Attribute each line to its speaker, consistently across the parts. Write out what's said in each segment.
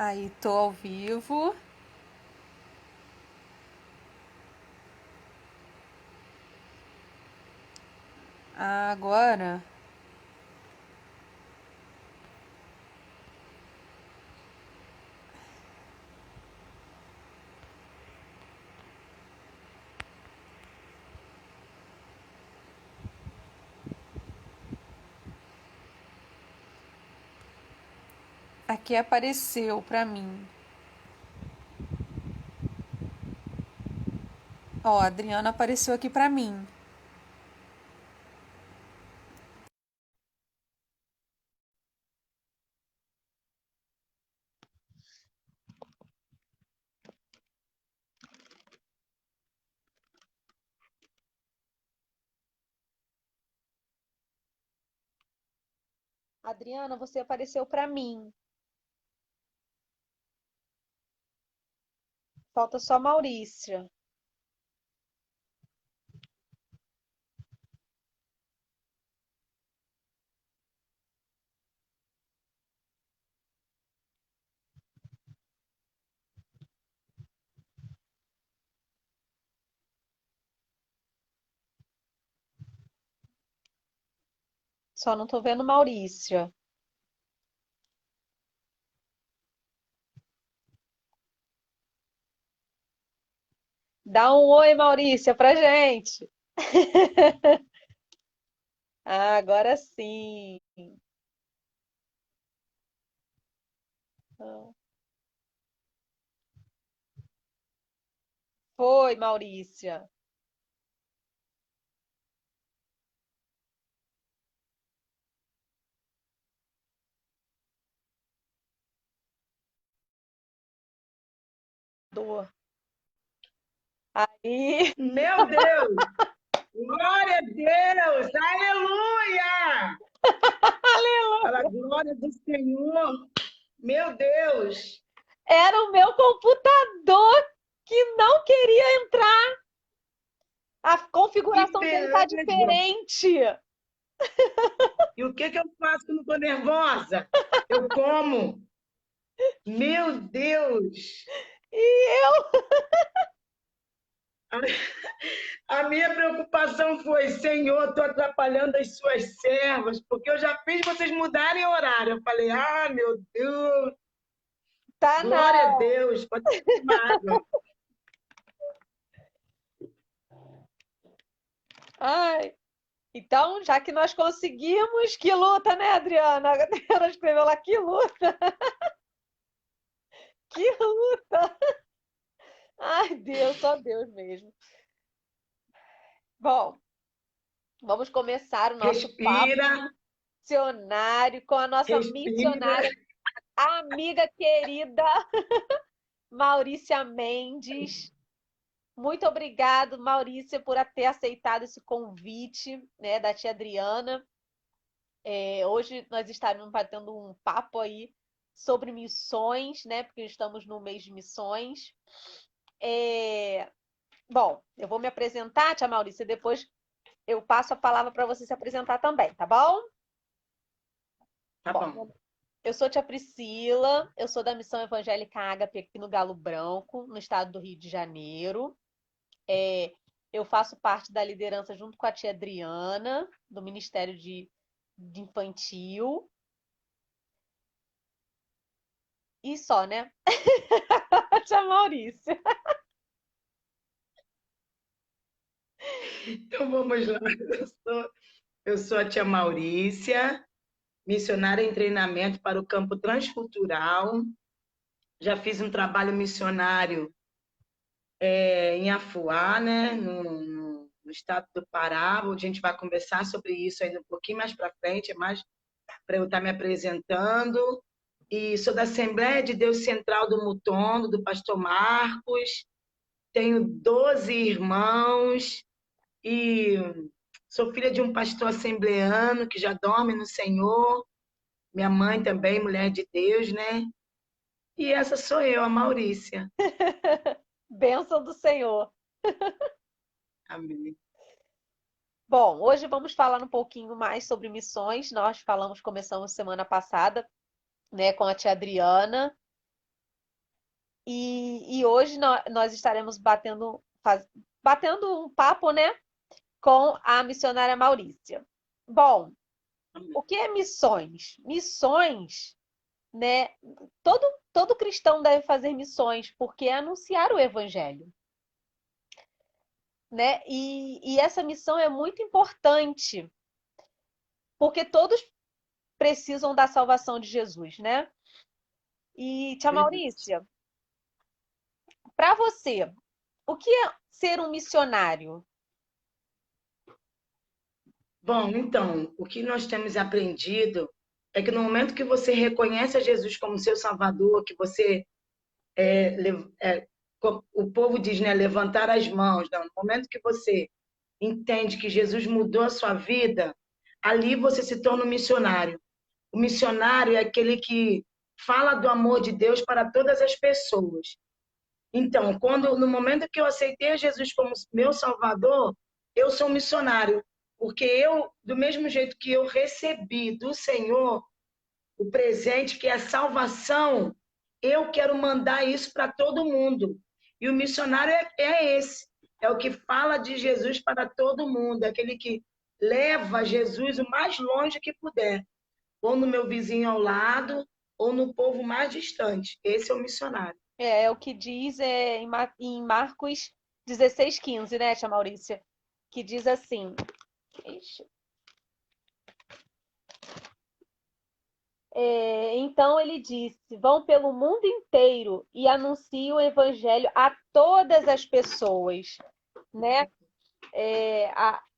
Speaker 1: Aí, tô ao vivo. Agora, aqui apareceu pra mim. Ó, a Adriana apareceu aqui pra mim. Adriana, você apareceu pra mim. Falta só a Maurícia. Só não tô vendo Maurícia. Dá um oi, Maurícia, pra gente. Ah, agora sim. Foi, Maurícia. Dor. Aí,
Speaker 2: Meu Deus! Glória a Deus! Aleluia! Fala, glória do Senhor! Meu Deus!
Speaker 1: era o meu computador que não queria entrar. A
Speaker 2: Que
Speaker 1: configuração dele tá
Speaker 2: beleza!
Speaker 1: diferente.
Speaker 2: E o que que eu faço quando estou nervosa? Eu como. Meu Deus!
Speaker 1: E eu,
Speaker 2: A minha preocupação foi, Senhor, estou atrapalhando as suas servas, porque eu já fiz vocês mudarem o horário. Eu falei, meu Deus,
Speaker 1: tá
Speaker 2: glória a
Speaker 1: não.
Speaker 2: Deus, pode ser uma água.
Speaker 1: Ai, então, já que nós conseguimos, que luta, né, Adriana? A Adriana escreveu lá, que luta, que luta. Ai, Deus, só Deus mesmo. Bom, vamos começar o nosso papo
Speaker 2: Respira,
Speaker 1: missionário com a nossa
Speaker 2: respira.
Speaker 1: missionária, amiga querida, Maurícia Mendes. Muito obrigado, Maurícia, por ter aceitado esse convite, né, da tia Adriana. Hoje nós estaremos batendo um papo aí sobre missões, né? Porque estamos no mês de missões. É, Bom, eu vou me apresentar, tia Maurícia, depois eu passo a palavra para você se apresentar também, tá bom?
Speaker 2: Tá bom.
Speaker 1: Bom, eu sou tia Priscila, eu sou da Missão Evangélica Ágape aqui no Galo Branco, no estado do Rio de Janeiro. Eu faço parte da liderança junto com a tia Adriana, do Ministério de Infantil. E só, né? Tia Maurícia.
Speaker 2: Então vamos lá. Eu sou a tia Maurícia, missionária em treinamento para o campo transcultural. Já fiz um trabalho missionário em Afuá, né, no estado do Pará. A gente vai conversar sobre isso ainda um pouquinho mais para frente, é mais para eu estar me apresentando. E sou da Assembleia de Deus Central do Mutondo, do pastor Marcos. Tenho 12 irmãos e sou filha de um pastor assembleano que já dorme no Senhor. Minha mãe também, mulher de Deus, né? E essa sou eu, a Maurícia.
Speaker 1: Bênção do Senhor.
Speaker 2: Amém.
Speaker 1: Bom, hoje vamos falar um pouquinho mais sobre missões. Nós começamos semana passada, né, com a tia Adriana. E hoje nós estaremos batendo um papo, né, com a missionária Maurícia. Bom, o que é missões? Missões, né? Todo cristão deve fazer missões, porque é anunciar o evangelho, né? E essa missão é muito importante, porque todos precisam da salvação de Jesus, né? E, tia
Speaker 2: Verdade.
Speaker 1: Maurícia, para você, o que é ser um missionário?
Speaker 2: Bom, então, o que nós temos aprendido é que no momento que você reconhece a Jesus como seu Salvador, que você, o povo diz, né, levantar as mãos, não, no momento que você entende que Jesus mudou a sua vida, ali você se torna um missionário. O missionário é aquele que fala do amor de Deus para todas as pessoas. Então, no momento que eu aceitei Jesus como meu Salvador, eu sou um missionário, porque do mesmo jeito que eu recebi do Senhor o presente, que é a salvação, eu quero mandar isso para todo mundo. E o missionário é esse, é o que fala de Jesus para todo mundo, é aquele que leva Jesus o mais longe que puder, ou no meu vizinho ao lado, ou no povo mais distante. Esse é o missionário.
Speaker 1: É o que diz em Marcos 16:15, né, tia Maurícia? Que diz assim. Ixi. Então ele disse: vão pelo mundo inteiro e anunciem o evangelho a todas as pessoas, né?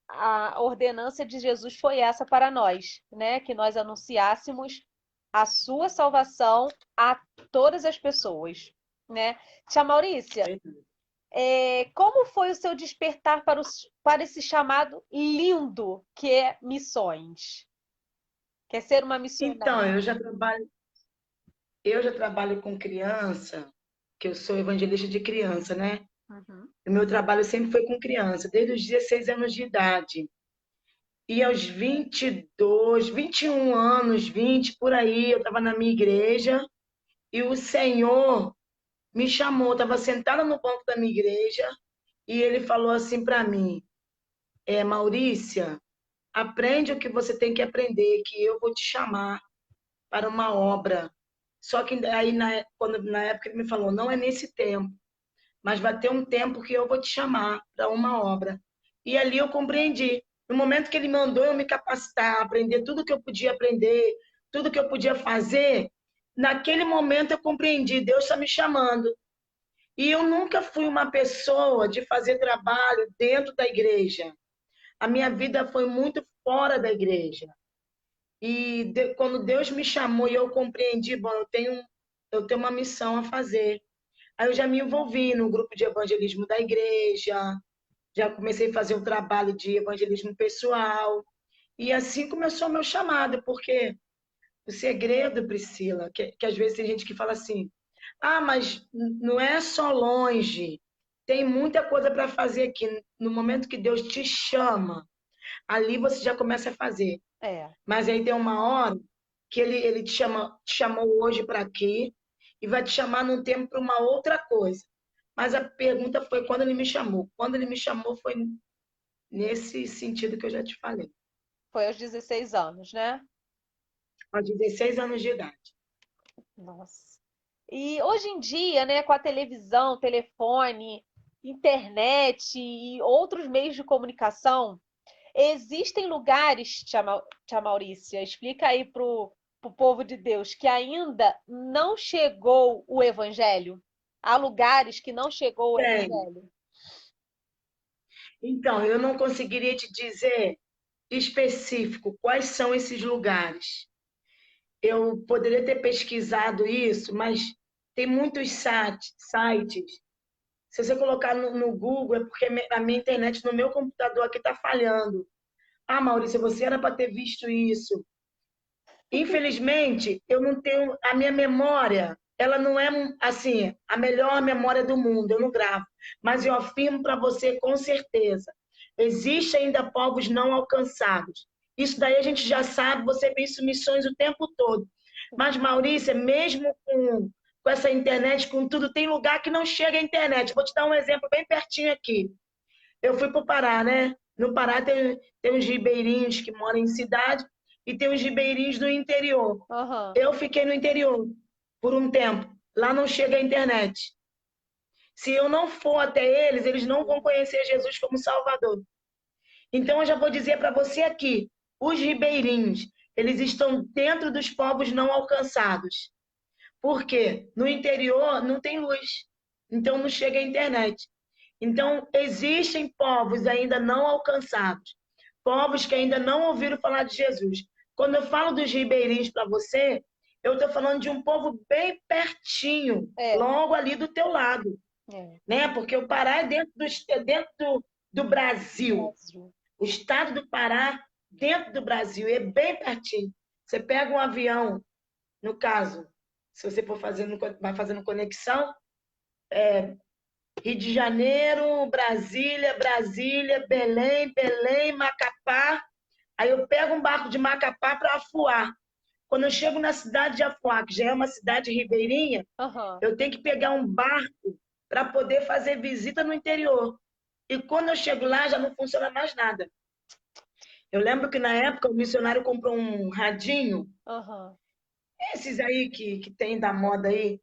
Speaker 1: A ordenança de Jesus foi essa para nós, né? Que nós anunciássemos a sua salvação a todas as pessoas, né? Tia Maurícia, como foi o seu despertar para esse chamado lindo que é missões? Quer ser uma
Speaker 2: Então,
Speaker 1: missionária?
Speaker 2: eu já trabalho com criança, que eu sou evangelista de criança, né?
Speaker 1: Uhum.
Speaker 2: O meu trabalho sempre foi com criança, desde os 16 anos de idade. E aos 22, 21 anos, 20 por aí, eu estava na minha igreja e o Senhor me chamou. Eu estava sentada no banco da minha igreja e ele falou assim para mim: Maurícia, aprende o que você tem que aprender, que eu vou te chamar para uma obra. Só que aí, na época, ele me falou: não é nesse tempo, mas vai ter um tempo que eu vou te chamar para uma obra. E ali eu compreendi. No momento que ele mandou eu me capacitar, aprender tudo que eu podia aprender, tudo que eu podia fazer, naquele momento eu compreendi, Deus está me chamando. E eu nunca fui uma pessoa de fazer trabalho dentro da igreja. A minha vida foi muito fora da igreja. E quando Deus me chamou e eu compreendi, bom, eu tenho uma missão a fazer. Aí eu já me envolvi no grupo de evangelismo da igreja, já comecei a fazer um trabalho de evangelismo pessoal. E assim começou o meu chamado, porque o segredo, Priscila, que às vezes tem gente que fala assim: ah, mas não é só longe, tem muita coisa para fazer aqui. No momento que Deus te chama, ali você já começa a fazer.
Speaker 1: É.
Speaker 2: Mas aí tem uma hora que ele te chamou hoje para aqui e vai te chamar num tempo para uma outra coisa. Mas a pergunta foi quando ele me chamou. Quando ele me chamou foi nesse sentido que eu já te falei.
Speaker 1: Foi aos 16 anos, né?
Speaker 2: Aos 16 anos de idade.
Speaker 1: Nossa. E hoje em dia, né, com a televisão, telefone, internet e outros meios de comunicação, existem lugares, tia Maurícia, explica aí pro povo de Deus, que ainda não chegou o evangelho. Há lugares que não chegou o
Speaker 2: Tem.
Speaker 1: evangelho.
Speaker 2: Então, eu não conseguiria te dizer específico quais são esses lugares. Eu poderia ter pesquisado isso, mas tem muitos sites. Se você colocar no Google, é porque a minha internet no meu computador aqui está falhando. Ah, Maurício, você era para ter visto isso. Infelizmente, eu não tenho a minha memória, ela não é assim a melhor memória do mundo, eu não gravo, mas eu afirmo para você com certeza, existe ainda povos não alcançados. Isso daí a gente já sabe, você vê isso missões o tempo todo. Mas Maurícia, mesmo com com essa internet, com tudo. Tem lugar que não chega a internet. Vou te dar um exemplo bem pertinho aqui. Eu fui para o Pará, né? No Pará tem uns ribeirinhos que moram em cidade e tem uns ribeirinhos do interior.
Speaker 1: Aham.
Speaker 2: Eu fiquei no interior por um tempo. Lá não chega a internet. Se eu não for até eles, eles não vão conhecer Jesus como Salvador. Então, eu já vou dizer para você aqui, os ribeirinhos, eles estão dentro dos povos não alcançados. Por quê? No interior não tem luz, então não chega a internet. Então, existem povos ainda não alcançados, povos que ainda não ouviram falar de Jesus. Quando eu falo dos ribeirinhos para você, eu estou falando de um povo bem pertinho, logo ali do teu lado. Né? Porque o Pará é dentro do Brasil. O estado do Pará, dentro do Brasil, é bem pertinho. Você pega um avião, no caso, se você for vai fazendo conexão, Rio de Janeiro, Brasília, Brasília, Belém, Belém, Macapá. Aí eu pego um barco de Macapá para Afuá. Quando eu chego na cidade de Afuá, que já é uma cidade ribeirinha, eu tenho que pegar um barco para poder fazer visita no interior. E quando eu chego lá, já não funciona mais nada. Eu lembro que na época o missionário comprou um radinho, esses aí que tem da moda aí.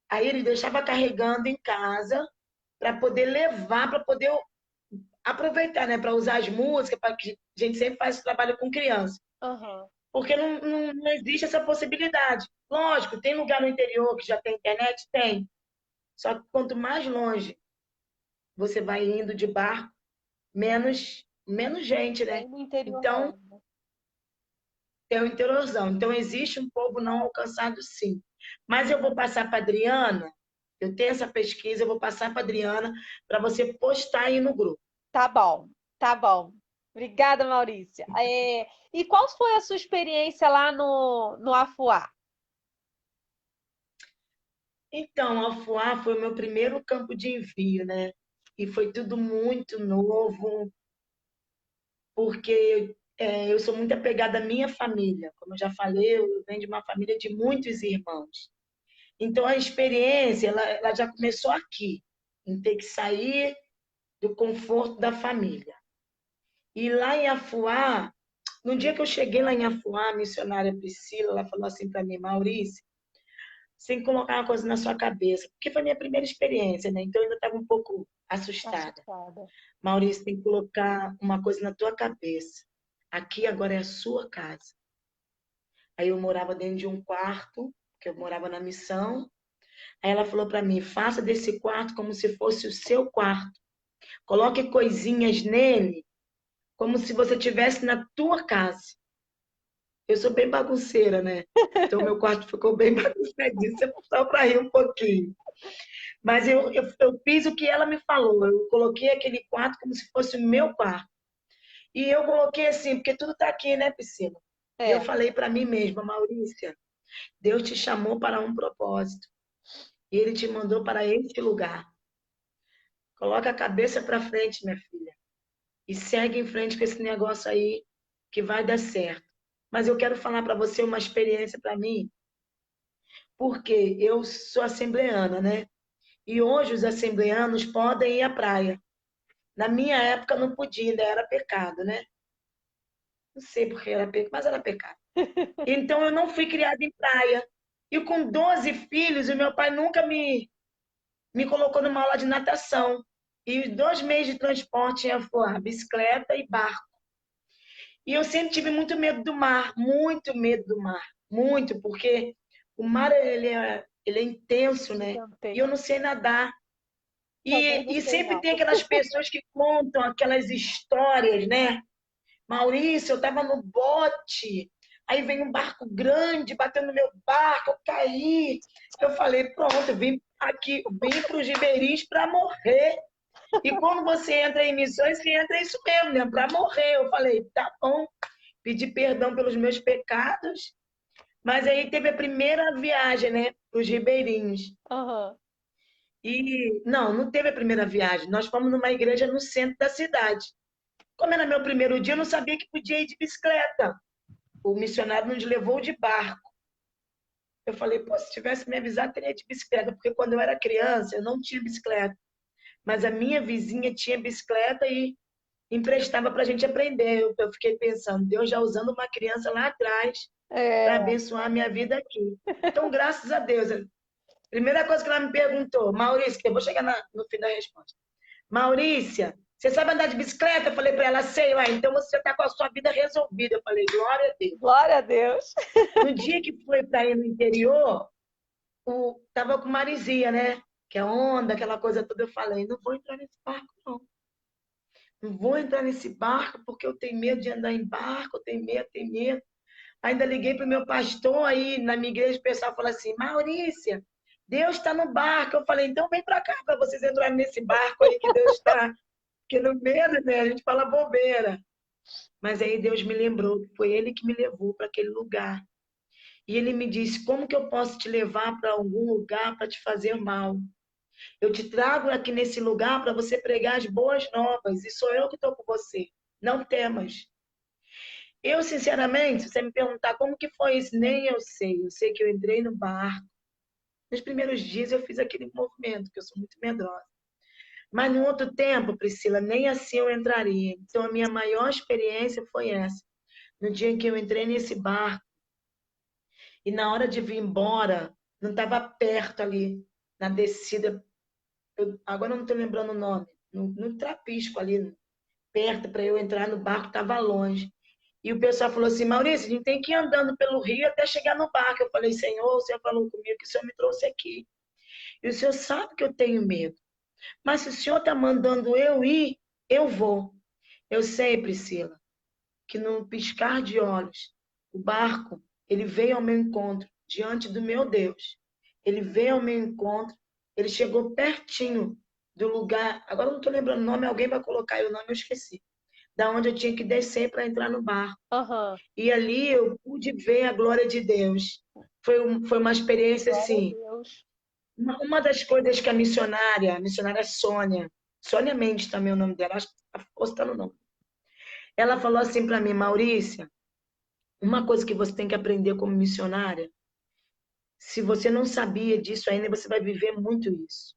Speaker 2: Aí ele deixava carregando em casa para poder levar, para poder aproveitar, né? Para usar as músicas, para que a gente sempre faz trabalho com criança. Porque não existe essa possibilidade. Lógico, tem lugar no interior que já tem internet? Tem. Só que quanto mais longe você vai indo de barco, menos gente, né? Então, tem o interiorzão. Então, existe um povo não alcançado, sim. Mas eu vou passar para a Adriana, eu tenho essa pesquisa, eu vou passar para a Adriana para você postar aí no grupo.
Speaker 1: Tá bom, tá bom. Obrigada, Maurícia. E qual foi a sua experiência lá no Afuá?
Speaker 2: Então, Afuá foi o meu primeiro campo de envio, né? E foi tudo muito novo, porque eu sou muito apegada à minha família. Como eu já falei, eu venho de uma família de muitos irmãos. Então, a experiência, ela já começou aqui, em ter que sair do conforto da família. E lá em Afuá, no dia que eu cheguei lá em Afuá, a missionária Priscila, ela falou assim para mim, Maurício, você tem que colocar uma coisa na sua cabeça, porque foi a minha primeira experiência, né? Então eu ainda estava um pouco assustada. Maurício, tem que colocar uma coisa na tua cabeça. Aqui agora é a sua casa. Aí eu morava dentro de um quarto, que eu morava na missão. Aí ela falou para mim, faça desse quarto como se fosse o seu quarto. Coloque coisinhas nele, como se você estivesse na tua casa. Eu sou bem bagunceira, né? Então, meu quarto ficou bem bagunçadinho, só para rir um pouquinho. Mas eu fiz o que ela me falou. Eu coloquei aquele quarto como se fosse o meu quarto. E eu coloquei assim, porque tudo está aqui, né, Priscila? E eu falei para mim mesma, Maurícia, Deus te chamou para um propósito. E Ele te mandou para este lugar. Coloca a cabeça para frente, minha filha. E segue em frente com esse negócio aí, que vai dar certo. Mas eu quero falar para você uma experiência para mim, porque eu sou assembleana, né? E hoje os assembleanos podem ir à praia. Na minha época não podia, ainda era pecado, né? Não sei porque era pecado, mas era pecado. Então eu não fui criada em praia. E com 12 filhos, o meu pai nunca me colocou numa aula de natação. E os 2 meses de transporte ia voar, bicicleta e barco. E eu sempre tive muito medo do mar, muito medo do mar. Muito, porque o mar ele é intenso, né? E eu não sei nadar. E sempre tem aquelas pessoas que contam aquelas histórias, né? Maurício, eu estava no bote, aí vem um barco grande batendo no meu barco, eu caí. Eu falei, pronto, vim aqui, vim para os ribeirinhos para morrer. E quando você entra em missões, você entra isso mesmo, né? Para morrer. Eu falei, tá bom, pedi perdão pelos meus pecados. Mas aí teve a primeira viagem, né? Para os ribeirinhos. E não teve a primeira viagem. Nós fomos numa igreja no centro da cidade. Como era meu primeiro dia, eu não sabia que podia ir de bicicleta. O missionário nos levou de barco. Eu falei, pô, se tivesse me avisado, teria de bicicleta, porque quando eu era criança, eu não tinha bicicleta. Mas a minha vizinha tinha bicicleta e emprestava para a gente aprender. Eu fiquei pensando, Deus já usando uma criança lá atrás para
Speaker 1: É.
Speaker 2: abençoar a minha vida aqui. Então, graças a Deus. Primeira coisa que ela me perguntou, Maurícia, que eu vou chegar no fim da resposta. Maurícia, você sabe andar de bicicleta? Eu falei para ela, sei lá, então você está com a sua vida resolvida. Eu falei, glória a Deus.
Speaker 1: Glória a Deus.
Speaker 2: No dia que foi para ir no interior, tava com maresia, né? Que é onda, aquela coisa toda. Eu falei, não vou entrar nesse barco, não. Não vou entrar nesse barco porque eu tenho medo de andar em barco, eu tenho medo, tenho medo. Ainda liguei para o meu pastor aí na minha igreja, o pessoal falou assim, Maurícia, Deus está no barco. Eu falei, então vem para cá para vocês entrarem nesse barco aí que Deus está. Porque no medo, né, a gente fala bobeira. Mas aí Deus me lembrou que foi Ele que me levou para aquele lugar. E Ele me disse, como que eu posso te levar para algum lugar para te fazer mal? Eu te trago aqui nesse lugar para você pregar as boas novas. E sou eu que estou com você. Não temas. Eu, sinceramente, se você me perguntar como que foi isso, nem eu sei. Eu sei que eu entrei no barco. Nos primeiros dias eu fiz aquele movimento, que eu sou muito medrosa. Mas no outro tempo, Priscila, nem assim eu entraria. Então a minha maior experiência foi essa. No dia em que eu entrei nesse barco e na hora de vir embora, não estava perto ali, na descida. Agora eu não estou lembrando o nome. No Trapisco ali, perto, para eu entrar no barco, estava longe. E o pessoal falou assim, Maurício, a gente tem que ir andando pelo rio até chegar no barco. Eu falei, Senhor, o Senhor falou comigo que o Senhor me trouxe aqui. E o Senhor sabe que eu tenho medo. Mas se o Senhor está mandando eu ir, eu vou. Eu sei, Priscila, que no piscar de olhos, o barco, ele veio ao meu encontro, diante do meu Deus. Ele veio ao meu encontro, ele chegou pertinho do lugar. Agora eu não estou lembrando o nome, alguém vai colocar aí o nome, eu esqueci. Da onde eu tinha que descer para entrar no barco.
Speaker 1: Uhum.
Speaker 2: E ali eu pude ver a glória de Deus. Foi uma experiência
Speaker 1: Glória a
Speaker 2: assim.
Speaker 1: Deus.
Speaker 2: Uma das coisas que a missionária Sônia Mendes também é o nome dela, acho que está postando o nome. Ela falou assim para mim, Maurícia, uma coisa que você tem que aprender como missionária, se você não sabia disso ainda, você vai viver muito isso.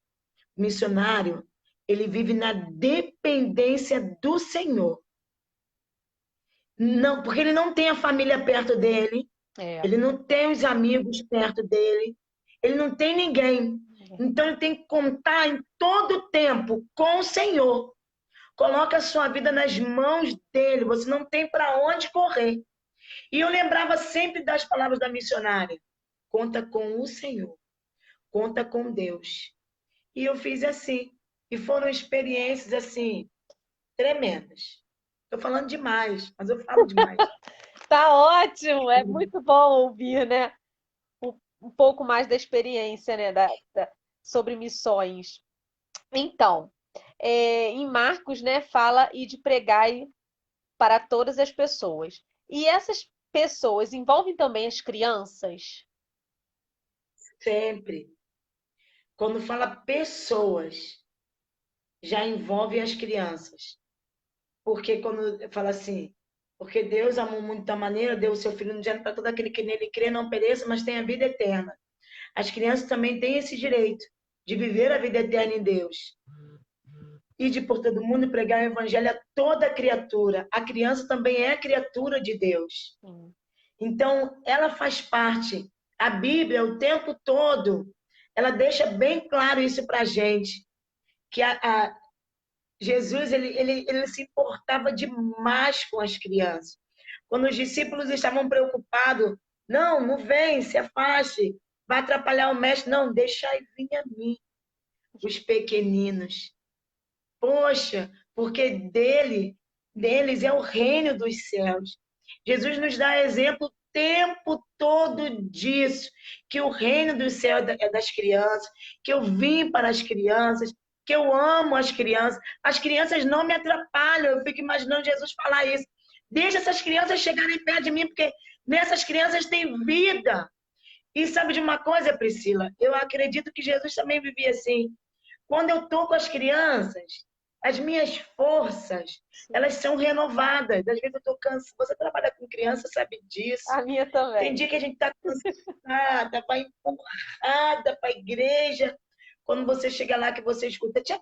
Speaker 2: O missionário, ele vive na dependência do Senhor. Não, porque ele não tem a família perto dele,
Speaker 1: É.
Speaker 2: ele não tem os amigos perto dele, ele não tem ninguém. Então ele tem que contar em todo tempo com o Senhor. Coloca a sua vida nas mãos dele, você não tem para onde correr. E eu lembrava sempre das palavras da missionária. Conta com o Senhor, conta com Deus. E eu fiz assim. E foram experiências assim tremendas. Estou falando demais, mas eu falo demais.
Speaker 1: Tá ótimo, é muito bom ouvir, né? Um pouco mais da experiência, né? Sobre missões. Então, em Marcos, né, fala e de pregai para todas as pessoas. E essas pessoas envolvem também as crianças?
Speaker 2: Sempre. Quando fala pessoas, já envolve as crianças. Porque quando fala assim, porque Deus amou muito da maneira, deu o seu filho no para todo aquele que nele crê, não pereça, mas tenha vida eterna. As crianças também têm esse direito de viver a vida eterna em Deus. E de por todo mundo pregar o evangelho a toda criatura. A criança também é criatura de Deus. Então, ela faz parte. A Bíblia, o tempo todo, ela deixa bem claro isso para a gente. Que Jesus, ele se importava demais com as crianças. Quando os discípulos estavam preocupados, não vem, se afaste, vai atrapalhar o mestre. Não, deixa aí vir a mim, os pequeninos. Poxa, porque deles é o reino dos céus. Jesus nos dá exemplo o tempo todo disso, que o reino dos céus é das crianças, que eu vim para as crianças, que eu amo as crianças. As crianças não me atrapalham. Eu fico imaginando Jesus falar isso. Deixa essas crianças chegarem perto de mim, porque nessas crianças tem vida. E sabe de uma coisa, Priscila? Eu acredito que Jesus também vivia assim. Quando eu estou com as crianças, As minhas forças,
Speaker 1: Sim.
Speaker 2: elas são renovadas. Às vezes eu estou cansada. Você trabalha com criança, sabe disso.
Speaker 1: A minha
Speaker 2: Tem
Speaker 1: também.
Speaker 2: dia que a gente está cansada, vai empurrada para a igreja. Quando você chega lá que você escuta, Tia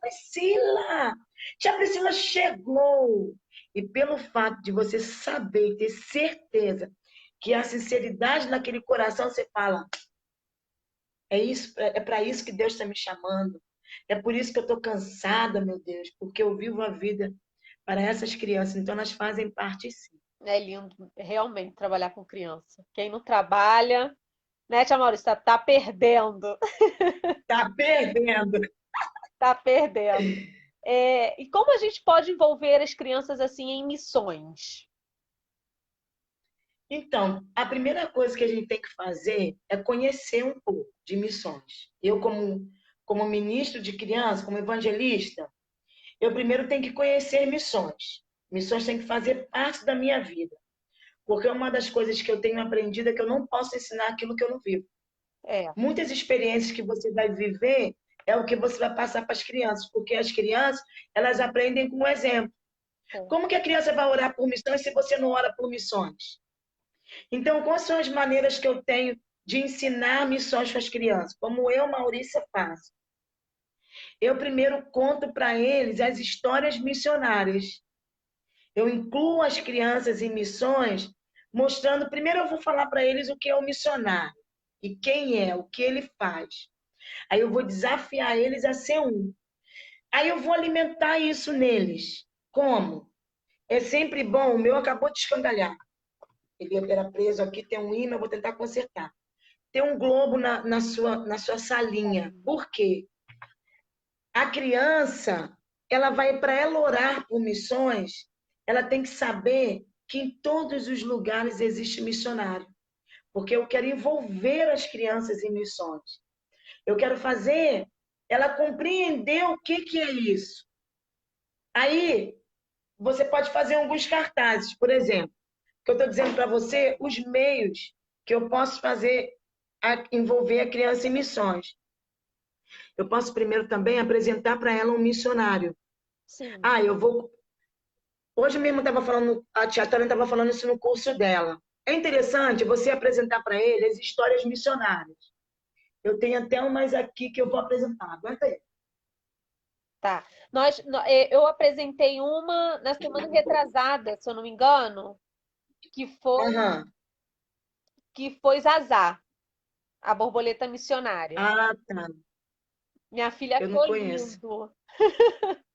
Speaker 2: Priscila chegou. E pelo fato de você saber, ter certeza que a sinceridade naquele coração, você fala, é isso, é para isso que Deus está me chamando. É por isso que eu estou cansada, meu Deus, porque eu vivo a vida para essas crianças. Então, elas fazem parte, sim.
Speaker 1: É lindo realmente trabalhar com criança. Quem não trabalha, né, Tia Maurício, tá perdendo.
Speaker 2: Tá perdendo.
Speaker 1: Tá perdendo. E como a gente pode envolver as crianças assim em missões?
Speaker 2: Então, a primeira coisa que a gente tem que fazer é conhecer um pouco de missões. Eu, como ministro de criança, como evangelista, eu primeiro tenho que conhecer missões. Missões têm que fazer parte da minha vida. Porque uma das coisas que eu tenho aprendido é que eu não posso ensinar aquilo que eu não vivo.
Speaker 1: É,
Speaker 2: Muitas experiências que você vai viver é o que você vai passar para as crianças, porque as crianças, elas aprendem com o exemplo.
Speaker 1: é.
Speaker 2: Como que a criança vai orar por missões se você não ora por missões? Então, quais são as maneiras que eu tenho de ensinar missões para as crianças? Como eu, Maurícia, faço. Eu primeiro conto para eles as histórias missionárias. Eu incluo as crianças em missões, mostrando. Primeiro, eu vou falar para eles o que é o missionário e quem é, o que ele faz. Aí eu vou desafiar eles a ser um. Aí eu vou alimentar isso neles. Como? É sempre bom. O meu acabou de escangalhar. Ele era preso aqui, tem um imã, eu vou tentar consertar. Tem um globo na sua salinha. Por quê? A criança, ela vai, para ela orar por missões, ela tem que saber que em todos os lugares existe missionário. Porque eu quero envolver as crianças em missões. Eu quero fazer ela compreender o que é isso. Aí, você pode fazer alguns cartazes, por exemplo, que eu estou dizendo para você os meios que eu posso fazer envolver a criança em missões. Eu posso primeiro também apresentar para ela um missionário.
Speaker 1: Sim.
Speaker 2: Ah, eu vou. Hoje mesmo estava falando, a tia Tânia estava falando isso no curso dela. É interessante você apresentar para ele as histórias missionárias. Eu tenho até umas aqui que eu vou apresentar. Aguenta aí.
Speaker 1: Tá. Eu apresentei uma na semana retrasada, se eu não me engano, que foi
Speaker 2: Aham.
Speaker 1: que foi Zazá, a borboleta missionária.
Speaker 2: Ah, tá.
Speaker 1: Minha filha
Speaker 2: Eu não
Speaker 1: achou
Speaker 2: conheço.
Speaker 1: lindo,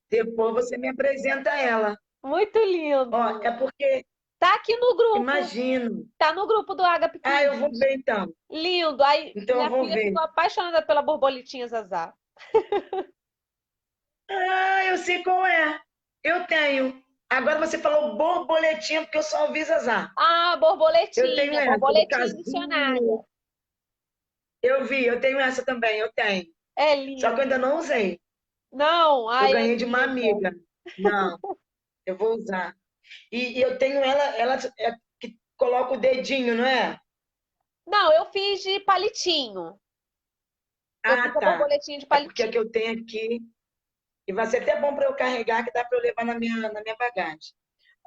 Speaker 2: Depois você me apresenta ela.
Speaker 1: muito
Speaker 2: Ó,
Speaker 1: lindo.
Speaker 2: é porque,
Speaker 1: Tá aqui no grupo,
Speaker 2: imagino.
Speaker 1: tá no grupo do Agape
Speaker 2: Ah, eu vou
Speaker 1: Kids.
Speaker 2: ver então.
Speaker 1: Lindo. Aí
Speaker 2: Então eu
Speaker 1: minha
Speaker 2: vou
Speaker 1: filha
Speaker 2: ver.
Speaker 1: ficou apaixonada pela borboletinha Zazá.
Speaker 2: Ah, eu sei qual é. Eu tenho. Agora você falou borboletinha, porque eu só ouvi Zazá.
Speaker 1: Ah,
Speaker 2: Eu tenho essa, do
Speaker 1: borboletinha missionária.
Speaker 2: casulo. Eu vi, eu tenho essa também, eu tenho.
Speaker 1: É
Speaker 2: Só que eu ainda
Speaker 1: lindo.
Speaker 2: não usei.
Speaker 1: Não,
Speaker 2: Eu
Speaker 1: ai, é
Speaker 2: ganhei de uma
Speaker 1: linda.
Speaker 2: amiga. Não, eu vou usar. E eu tenho ela que coloca o dedinho, não é?
Speaker 1: Não, eu fiz de palitinho. Eu fiz
Speaker 2: Ah,
Speaker 1: a
Speaker 2: tá.
Speaker 1: borboletinha de
Speaker 2: É porque a que
Speaker 1: palitinho.
Speaker 2: eu tenho aqui. E vai ser até bom para eu carregar, que dá para eu levar na minha bagagem.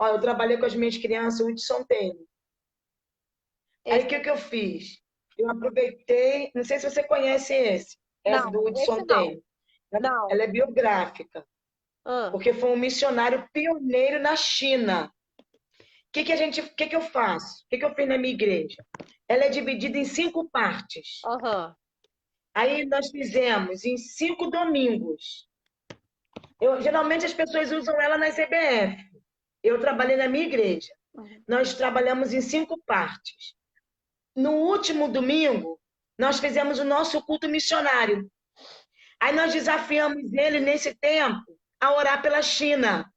Speaker 2: Ó, eu trabalhei com as minhas crianças, o Hudson Taylor. Aí o
Speaker 1: Esse,
Speaker 2: que que eu fiz? Eu aproveitei, não sei se você conhece essa do
Speaker 1: não, esse
Speaker 2: Hudson
Speaker 1: não.
Speaker 2: Taylor.
Speaker 1: Não.
Speaker 2: Ela é biográfica,
Speaker 1: Ah,
Speaker 2: porque foi um missionário pioneiro na China. O que que eu faço? O que que eu fiz na minha igreja? Ela é dividida em 5 partes.
Speaker 1: aham.
Speaker 2: Aí nós fizemos em 5 domingos. Geralmente as pessoas usam ela nas EBF. Eu trabalhei na minha igreja.
Speaker 1: Uhum.
Speaker 2: Nós trabalhamos em 5 partes. No último domingo, nós fizemos o nosso culto missionário. Aí nós desafiamos ele nesse tempo a orar pela China.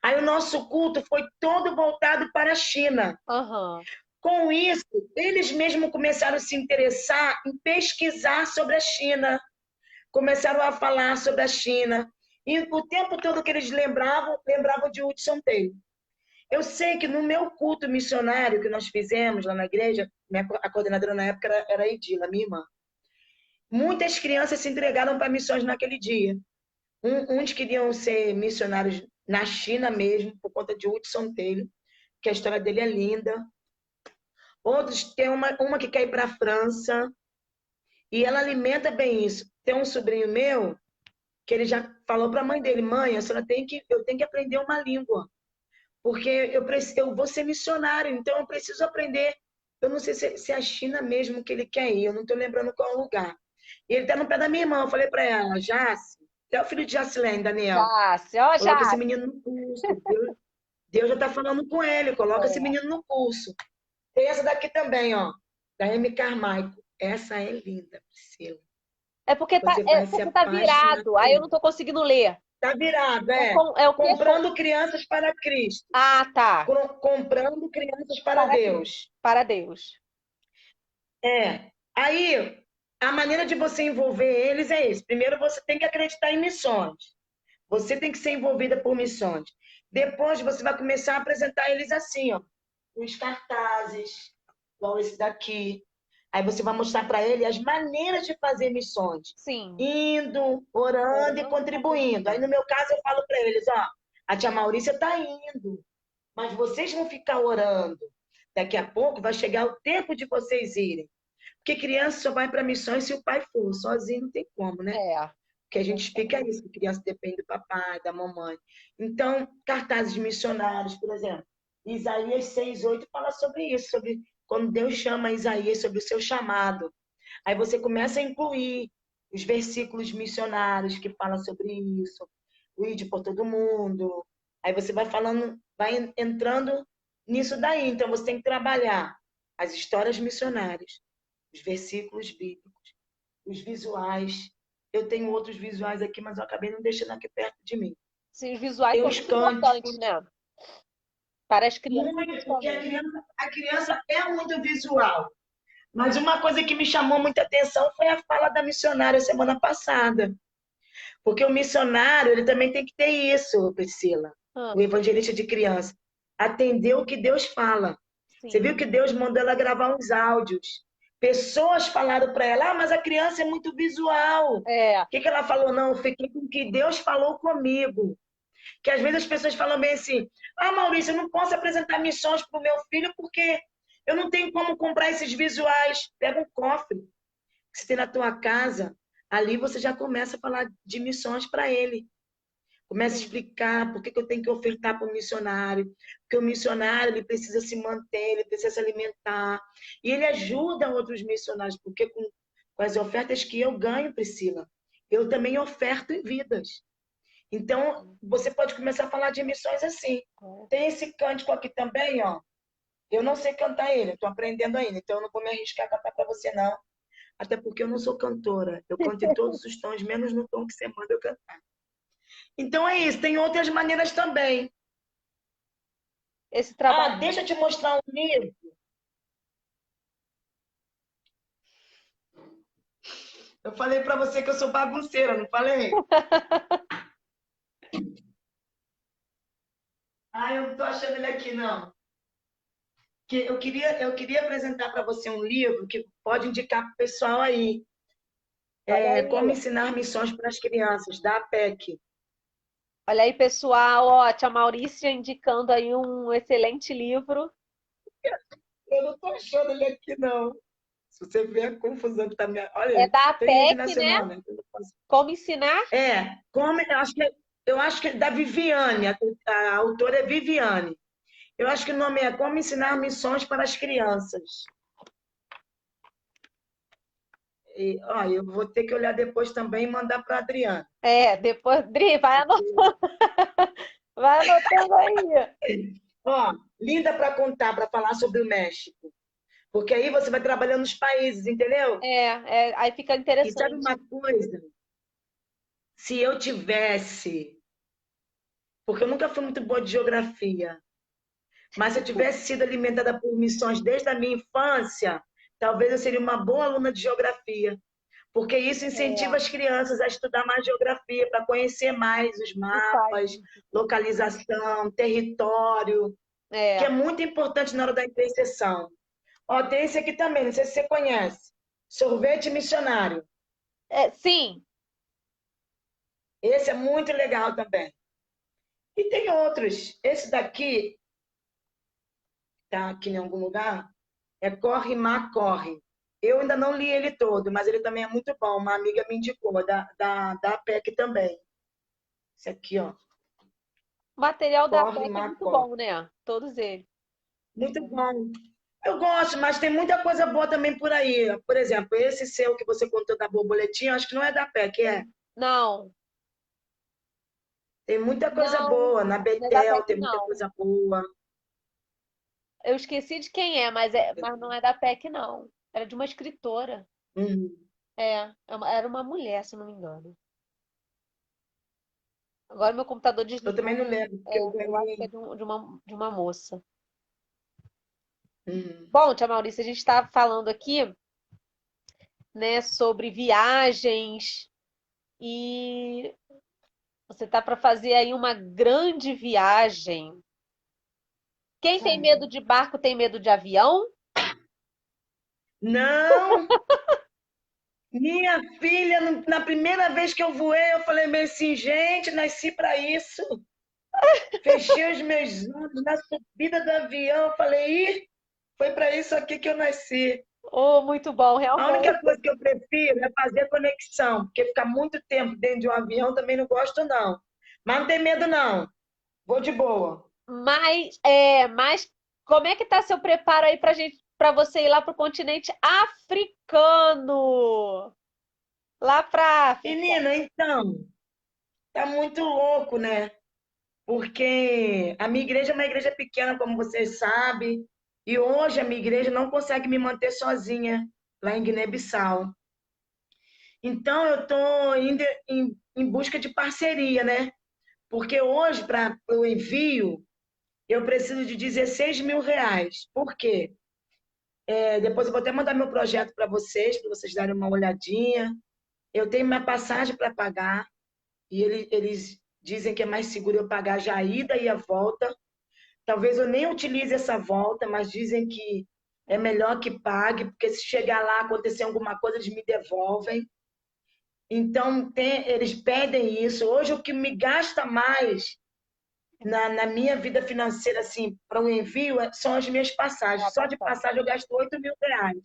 Speaker 2: Aí o nosso culto foi todo voltado para a China.
Speaker 1: Aham.
Speaker 2: Com isso, eles mesmos começaram a se interessar em pesquisar sobre a China, começaram a falar sobre a China. E o tempo todo que eles lembravam de Hudson Taylor. Eu sei que no meu culto missionário que nós fizemos lá na igreja, a coordenadora na época era a Edila, minha irmã. Muitas crianças se entregaram para missões naquele dia. Uns queriam ser missionários na China mesmo, por conta de Hudson Taylor, que a história dele é linda. Outros, tem uma que quer ir para a França, e ela alimenta bem isso. Tem um sobrinho meu, que ele já falou para a mãe dele, mãe, eu tenho que aprender uma língua, porque eu vou ser missionário, então eu preciso aprender. Eu não sei se é a China mesmo que ele quer ir, eu não estou lembrando qual é o lugar. E ele está no pé da minha irmã, eu falei para ela, Jace, até o filho de Jacilene, Daniel,
Speaker 1: Jássio, ó,
Speaker 2: coloca esse
Speaker 1: Jássio.
Speaker 2: menino no curso. Deus já está falando com ele, coloca esse menino no curso. Tem essa daqui também, ó, da M. Carmichael. Essa é linda, Priscila. Você
Speaker 1: É
Speaker 2: vai se
Speaker 1: porque tá
Speaker 2: apaixonar
Speaker 1: virado,
Speaker 2: por
Speaker 1: aí eu
Speaker 2: ela.
Speaker 1: não tô conseguindo ler.
Speaker 2: Tá virado, é.
Speaker 1: É o quê?
Speaker 2: Comprando crianças para Cristo.
Speaker 1: Ah, tá.
Speaker 2: Comprando crianças para
Speaker 1: Para Cristo.
Speaker 2: Deus.
Speaker 1: Para Deus.
Speaker 2: É. Aí, a maneira de você envolver eles é isso. Primeiro, você tem que acreditar em missões. Você tem que ser envolvida por missões. Depois, você vai começar a apresentar eles assim, ó. Os cartazes, igual esse daqui. Aí você vai mostrar para ele as maneiras de fazer missões.
Speaker 1: Sim.
Speaker 2: Indo, orando e contribuindo. Aí, no meu caso, eu falo para eles, ó, a tia Maurícia está indo, mas vocês vão ficar orando. Daqui a pouco vai chegar o tempo de vocês irem. Porque criança só vai para missões se o pai for. Sozinho não tem como, né?
Speaker 1: É.
Speaker 2: Que a gente explica isso, que criança depende do papai, da mamãe. Então, cartazes de missionários, por exemplo. Isaías 6:8 fala sobre isso, sobre quando Deus chama Isaías sobre o seu chamado. Aí você começa a incluir os versículos missionários que falam sobre isso, o ide por todo mundo. Aí você vai falando, vai entrando nisso daí. Então você tem que trabalhar as histórias missionárias, os versículos bíblicos, os visuais. Eu tenho outros visuais aqui, mas eu acabei não deixando aqui perto de mim.
Speaker 1: Sim, os visuais
Speaker 2: Tem
Speaker 1: são
Speaker 2: os
Speaker 1: muito importantes,
Speaker 2: cânticos.
Speaker 1: né? Para as crianças,
Speaker 2: Muito, porque
Speaker 1: principalmente.
Speaker 2: a criança é muito visual. Mas uma coisa que me chamou muita atenção foi a fala da missionária semana passada. Porque o missionário, ele também tem que ter isso, Priscila.
Speaker 1: Ah,
Speaker 2: O evangelista de criança. Atender o que Deus fala. Você
Speaker 1: sim.
Speaker 2: viu que Deus mandou ela gravar uns áudios. Pessoas falaram para ela, mas a criança é muito visual. O
Speaker 1: É.
Speaker 2: que ela falou? Não, eu fiquei com o que Deus falou comigo. Que às vezes as pessoas falam bem assim, Maurício, eu não posso apresentar missões para o meu filho porque eu não tenho como comprar esses visuais. Pega um cofre que você tem na tua casa, ali você já começa a falar de missões para ele. Começa a
Speaker 1: Sim.
Speaker 2: explicar por que eu tenho que ofertar para o missionário, porque o missionário ele precisa se manter, ele precisa se alimentar. E ele ajuda outros missionários, porque com as ofertas que eu ganho, Priscila, eu também oferto em vidas. Então, você pode começar a falar de missões assim. Tem esse cântico aqui também, ó. Eu não sei cantar ele, estou aprendendo ainda, então eu não vou me arriscar a cantar para você, não. Até porque eu não sou cantora. Eu canto em todos os tons, menos no tom que você manda eu cantar. Então é isso, tem outras maneiras também.
Speaker 1: Esse trabalho.
Speaker 2: Deixa eu te mostrar um livro. Eu falei para você que eu sou bagunceira, não falei? Eu não estou achando ele aqui, não. Eu queria apresentar para você um livro que pode indicar para o pessoal aí.
Speaker 1: Olha
Speaker 2: Como
Speaker 1: aí.
Speaker 2: ensinar missões para as crianças, da APEC.
Speaker 1: Olha aí, pessoal. Ó, a tia Maurícia indicando aí um excelente livro.
Speaker 2: Eu não estou achando ele aqui, não. Se você ver a confusão que tá minha.
Speaker 1: É
Speaker 2: Olha,
Speaker 1: da
Speaker 2: tem rede
Speaker 1: APEC, né?
Speaker 2: nacional, né?
Speaker 1: Como ensinar?
Speaker 2: Eu acho que é da Viviane, a autora é Viviane. Eu acho que o nome é Como Ensinar Missões para as Crianças. Eu vou ter que olhar depois também e mandar para a Adriana.
Speaker 1: Depois, Dri, vai anotando, vai anotando aí.
Speaker 2: Linda para contar, para falar sobre o México. Porque aí você vai trabalhando nos países, entendeu?
Speaker 1: Aí fica
Speaker 2: E sabe
Speaker 1: interessante.
Speaker 2: uma coisa? Se eu tivesse. Porque eu nunca fui muito boa de geografia. Mas se eu tivesse sido alimentada por missões desde a minha infância, talvez eu seria uma boa aluna de geografia. Porque isso incentiva as crianças a estudar mais geografia, para conhecer mais os
Speaker 1: O país.
Speaker 2: mapas, localização, território, que é muito importante na hora da interseção. Tem esse aqui também, não sei se você conhece. Sorvete missionário.
Speaker 1: Sim.
Speaker 2: Esse é muito legal também. E tem outros. Esse daqui, tá aqui em algum lugar, é Corre, Mar, Corre. Eu ainda não li ele todo, mas ele também é muito bom. Uma amiga me indicou, da APEC também. Esse aqui, ó.
Speaker 1: O material da
Speaker 2: Corre,
Speaker 1: PEC é
Speaker 2: Mar,
Speaker 1: muito
Speaker 2: Corre.
Speaker 1: bom, né? Todos eles.
Speaker 2: Muito bom. Eu gosto, mas tem muita coisa boa também por aí. Por exemplo, esse seu que você contou da borboletinha, acho que não é da PEC, é.
Speaker 1: Não,
Speaker 2: Tem muita coisa
Speaker 1: não,
Speaker 2: boa. Na
Speaker 1: não é da
Speaker 2: Betel
Speaker 1: PEC,
Speaker 2: tem muita
Speaker 1: não.
Speaker 2: coisa boa.
Speaker 1: Eu esqueci de quem é, mas não é da PEC, não. Era de uma escritora.
Speaker 2: Uhum.
Speaker 1: Era uma mulher, se não me engano. Agora meu computador
Speaker 2: Eu também não
Speaker 1: desligou.
Speaker 2: lembro, porque eu
Speaker 1: Eu acho que é
Speaker 2: ganhei.
Speaker 1: de uma moça.
Speaker 2: Uhum.
Speaker 1: Bom, tia Maurícia, a gente está falando aqui, né, sobre viagens e você tá para fazer aí uma grande viagem. Quem tem
Speaker 2: Hum.
Speaker 1: medo de barco tem medo de avião?
Speaker 2: Não! Minha filha, na primeira vez que eu voei, eu falei meio assim, gente, nasci para isso. Fechei os meus olhos na subida do avião, eu falei, ih, foi para isso aqui que eu nasci.
Speaker 1: Oh, muito bom,
Speaker 2: A
Speaker 1: realmente.
Speaker 2: única coisa que eu prefiro é fazer conexão, porque ficar muito tempo dentro de um avião também não gosto, não. Mas não tem medo, não. Vou de boa.
Speaker 1: Mas como é que tá seu preparo aí para você ir lá pro continente africano? Lá pra África.
Speaker 2: Menina, então, tá muito louco, né? Porque a minha igreja é uma igreja pequena, como vocês sabem, e hoje a minha igreja não consegue me manter sozinha lá em Guiné-Bissau. Então, eu estou indo em busca de parceria, né? Porque hoje, para o envio, eu preciso de R$ 16.000. Por quê? Depois eu vou até mandar meu projeto para vocês darem uma olhadinha. Eu tenho minha passagem para pagar, e eles dizem que é mais seguro eu pagar já a ida e a volta. Talvez eu nem utilize essa volta, mas dizem que é melhor que pague, porque se chegar lá acontecer alguma coisa, eles me devolvem. Então, eles pedem isso. Hoje, o que me gasta mais na minha vida financeira, assim, para o envio, são as minhas
Speaker 1: É a
Speaker 2: passagens. Só de
Speaker 1: passagem.
Speaker 2: passagem eu gasto R$ 8.000.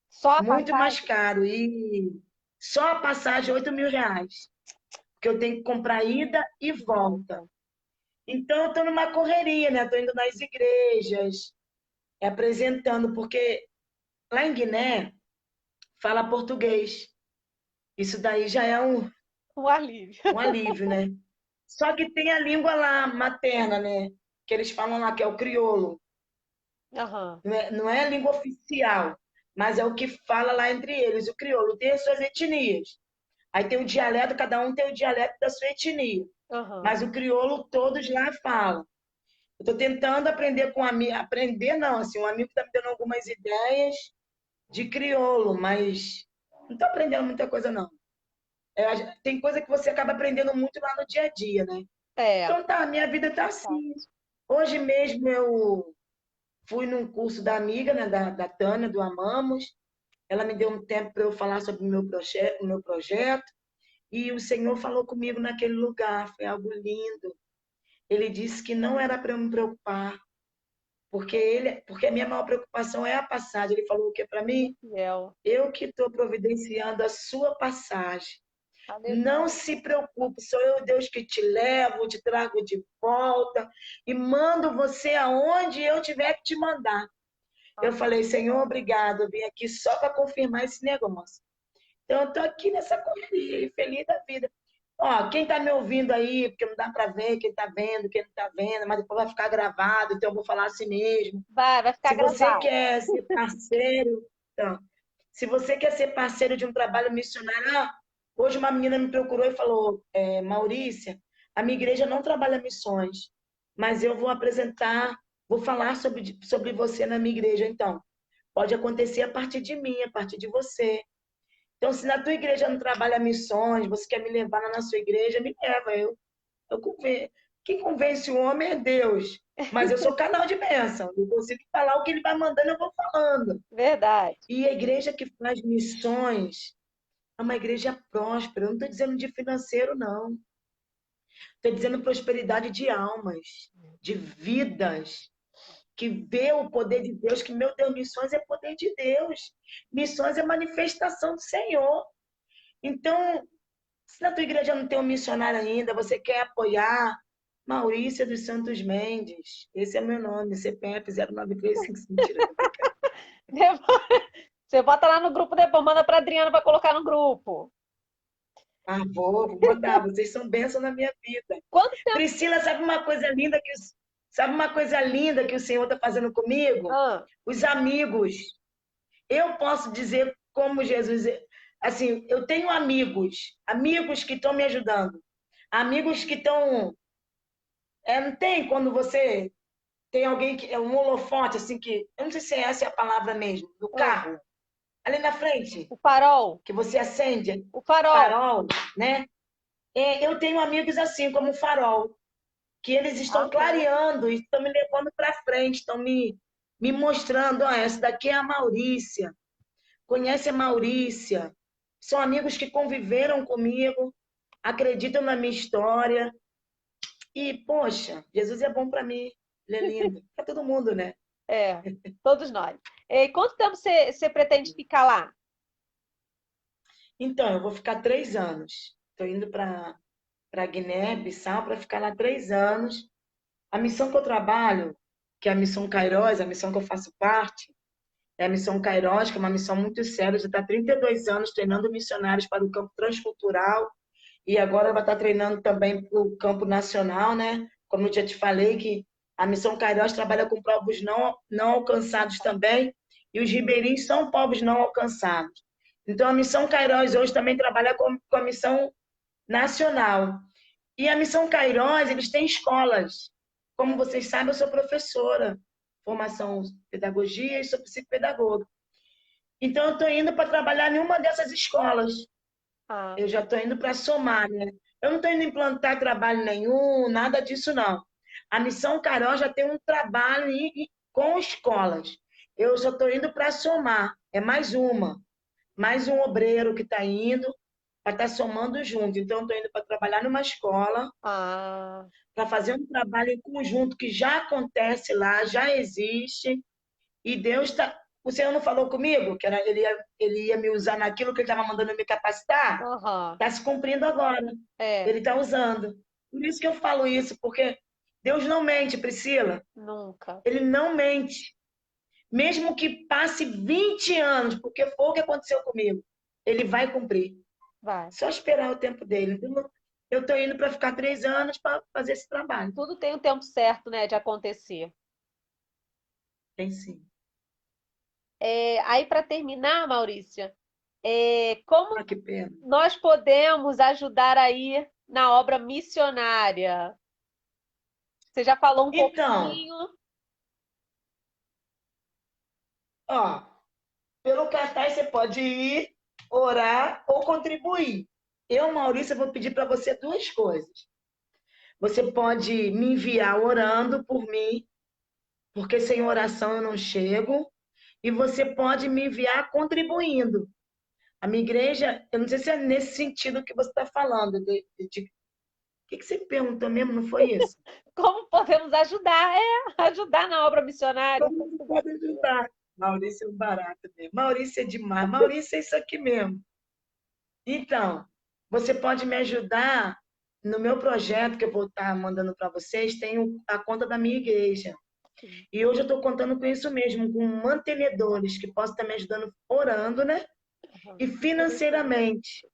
Speaker 1: Só a
Speaker 2: Muito mais
Speaker 1: passagem?
Speaker 2: caro. E só a passagem, R$ 8.000. Porque eu tenho que comprar ida e
Speaker 1: E
Speaker 2: volta.
Speaker 1: volta.
Speaker 2: Então, eu estou numa correria, né? Estou indo nas igrejas, apresentando, porque lá em Guiné fala português. Isso daí já é
Speaker 1: Um alívio.
Speaker 2: um alívio, né? Só que tem a língua lá materna, né? Que eles falam lá, que é o crioulo.
Speaker 1: Aham,
Speaker 2: Não é a língua oficial, mas é o que fala lá entre eles. O crioulo tem as suas etnias. Aí tem o dialeto, cada um tem o dialeto da sua etnia.
Speaker 1: aham.
Speaker 2: Mas o crioulo todos lá falam. Eu estou tentando aprender com um amigo. Aprender não, assim, um amigo está me dando algumas ideias de crioulo, mas não estou aprendendo muita coisa, não. Tem coisa que você acaba aprendendo muito lá no dia a dia, né?
Speaker 1: É.
Speaker 2: Então tá, minha vida tá assim. Hoje mesmo eu fui num curso da amiga, né, da Tânia, do Amamos. Ela me deu um tempo para eu falar sobre o meu projeto, e o Senhor falou comigo naquele lugar, foi algo lindo. Ele disse que não era para eu me preocupar, porque a minha maior preocupação é a passagem. Ele falou o que para mim?
Speaker 1: Fiel.
Speaker 2: Eu que estou providenciando a sua passagem. Não
Speaker 1: Aleluia.
Speaker 2: se preocupe, sou eu, Deus, que te levo, te trago de volta e mando você aonde eu tiver que te mandar. Eu
Speaker 1: Amém.
Speaker 2: falei, Senhor, obrigado, eu vim aqui só para confirmar esse negócio. Então, eu estou aqui nessa correria e feliz da vida. Ó, quem está me ouvindo aí, porque não dá para ver quem está vendo, quem não está vendo, mas depois vai ficar gravado, então eu vou falar assim mesmo.
Speaker 1: Vai ficar
Speaker 2: Se você
Speaker 1: gravado.
Speaker 2: quer ser parceiro, então, se você quer ser parceiro de um trabalho missionário, hoje uma menina me procurou e falou, Maurícia, a minha igreja não trabalha missões, mas eu vou apresentar, vou falar sobre você na minha igreja, então. Pode acontecer a partir de mim, a partir de você. Então, se na tua igreja não trabalha missões, você quer me levar na sua igreja, me leva. Quem convence o homem é Deus. Mas eu sou canal de bênção. Eu consigo falar o que ele vai mandando, eu vou falando.
Speaker 1: Verdade.
Speaker 2: E a igreja que faz missões uma igreja próspera. Eu não estou dizendo de financeiro, não. Estou dizendo prosperidade de almas, de vidas, que vê o poder de Deus, que, meu Deus, missões é poder de Deus. Missões é manifestação do Senhor. Então, se na tua igreja não tem um missionário ainda, você quer apoiar, Maurícia dos Santos Mendes. Esse é meu nome, CPF 0935. Mentira, tô brincando.
Speaker 1: Você bota lá no grupo depois, manda para Adriana para colocar no grupo.
Speaker 2: Ah, vou mandar. Vocês são bênção na minha vida.
Speaker 1: Quanto tempo?
Speaker 2: Priscila, sabe uma coisa linda que o Senhor está fazendo comigo?
Speaker 1: Ah,
Speaker 2: Os amigos. Eu posso dizer como Jesus, assim, eu tenho amigos, amigos que estão me ajudando, amigos que estão, não tem quando você tem alguém que é um holofote assim que, eu não sei se essa é a palavra mesmo, do
Speaker 1: ah,
Speaker 2: carro, ali na frente,
Speaker 1: o farol.
Speaker 2: que você acende,
Speaker 1: O farol.
Speaker 2: farol, né? Eu tenho amigos assim como o farol, que eles estão
Speaker 1: Amém.
Speaker 2: clareando e estão me levando para frente, estão me mostrando, ó, essa daqui é a Maurícia. Conhece a Maurícia, são amigos que conviveram comigo, acreditam na minha história. E, poxa, Jesus é bom para mim, ele é lindo, para todo mundo, né?
Speaker 1: É, todos nós. E quanto tempo você pretende ficar lá?
Speaker 2: Então, eu vou ficar 3 anos. Estou indo para Guiné-Bissau para ficar lá 3 anos. A missão que eu trabalho, que é a missão Kairos, a missão que eu faço parte, é a missão Kairos, que é uma missão muito séria. Já está há 32 anos treinando missionários para o campo transcultural. E agora vai estar treinando também para o campo nacional, né? Como eu já te falei, que a Missão Kairos trabalha com povos não alcançados também, e os ribeirinhos são povos não alcançados. Então, a Missão Kairos hoje também trabalha com a missão nacional. E a Missão Kairos, eles têm escolas. Como vocês sabem, eu sou professora, formação pedagogia e sou psicopedagoga. Então, eu estou indo para trabalhar em uma dessas escolas.
Speaker 1: Ah,
Speaker 2: Eu já estou indo para somar, né? Eu não estou indo implantar trabalho nenhum, nada disso, não. A Missão Carol já tem um trabalho com escolas. Eu só estou indo para somar. É mais um obreiro que está indo para estar somando junto. Então, eu estou indo para trabalhar numa escola,
Speaker 1: ah,
Speaker 2: para fazer um trabalho em conjunto que já acontece lá, já existe. E Deus está. O Senhor não falou comigo que ele ia me usar naquilo que ele estava mandando me capacitar?
Speaker 1: aham,
Speaker 2: Está se cumprindo agora.
Speaker 1: é,
Speaker 2: Ele está usando. Por isso que eu falo isso, porque Deus não mente, Priscila.
Speaker 1: nunca.
Speaker 2: Ele não mente. Mesmo que passe 20 anos, porque foi o que aconteceu comigo, ele vai cumprir.
Speaker 1: Vai.
Speaker 2: Só esperar o tempo dele. Então, eu estou indo para ficar 3 anos para fazer esse trabalho.
Speaker 1: Tudo tem o tempo certo, né, de acontecer.
Speaker 2: Tem sim.
Speaker 1: Aí, para terminar, Maurícia, como
Speaker 2: Ah, que pena.
Speaker 1: nós podemos ajudar aí na obra missionária? Você já falou um
Speaker 2: Então,
Speaker 1: pouquinho.
Speaker 2: ó, pelo cartaz você pode ir, orar ou contribuir. Eu, Maurício, vou pedir para você duas coisas. Você pode me enviar orando por mim, porque sem oração eu não chego. E você pode me enviar contribuindo. A minha igreja, eu não sei se é nesse sentido que você está falando. O que você perguntou mesmo? Não foi isso?
Speaker 1: Como podemos ajudar? Ajudar na obra missionária.
Speaker 2: Como você pode ajudar? Maurício é um barato mesmo. Maurício é demais. Maurício é isso aqui mesmo. Então, você pode me ajudar no meu projeto que eu vou estar mandando para vocês. Tem a conta da minha igreja. E hoje eu estou contando com isso mesmo, com mantenedores que possam estar me ajudando orando, né? E financeiramente.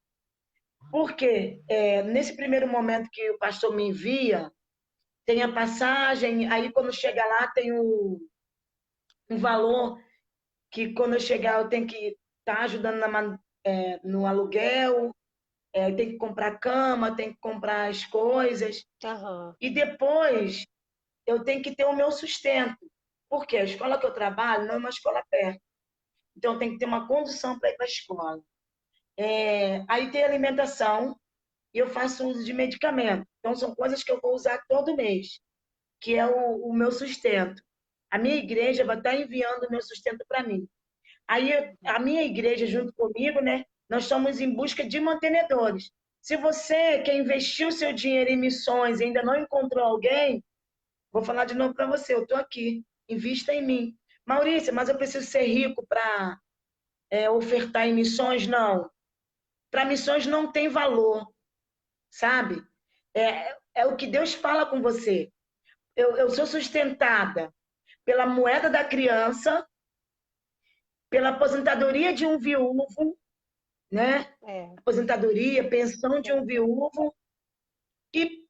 Speaker 2: Porque nesse primeiro momento que o pastor me envia, tem a passagem, aí quando chega lá tem um valor que quando eu chegar eu tenho que estar ajudando no aluguel, tem que comprar cama, tem que comprar as coisas.
Speaker 1: Aham.
Speaker 2: E depois eu tenho que ter o meu sustento. Porque a escola que eu trabalho não é uma escola perto. Então tem que ter uma condução para ir para a escola. Aí tem alimentação e eu faço uso de medicamento. Então são coisas que eu vou usar todo mês, que é o meu sustento. A minha igreja vai estar enviando o meu sustento para mim. Aí a minha igreja junto comigo, né? Nós estamos em busca de mantenedores. Se você quer investir o seu dinheiro em missões e ainda não encontrou alguém, vou falar de novo para você, eu estou aqui, invista em mim. Maurícia, mas eu preciso ser rico para ofertar em missões? Não. Para missões não tem valor, sabe? É o que Deus fala com você. Eu sou sustentada pela moeda da criança, pela aposentadoria de um viúvo, né? Aposentadoria, pensão de um viúvo. E,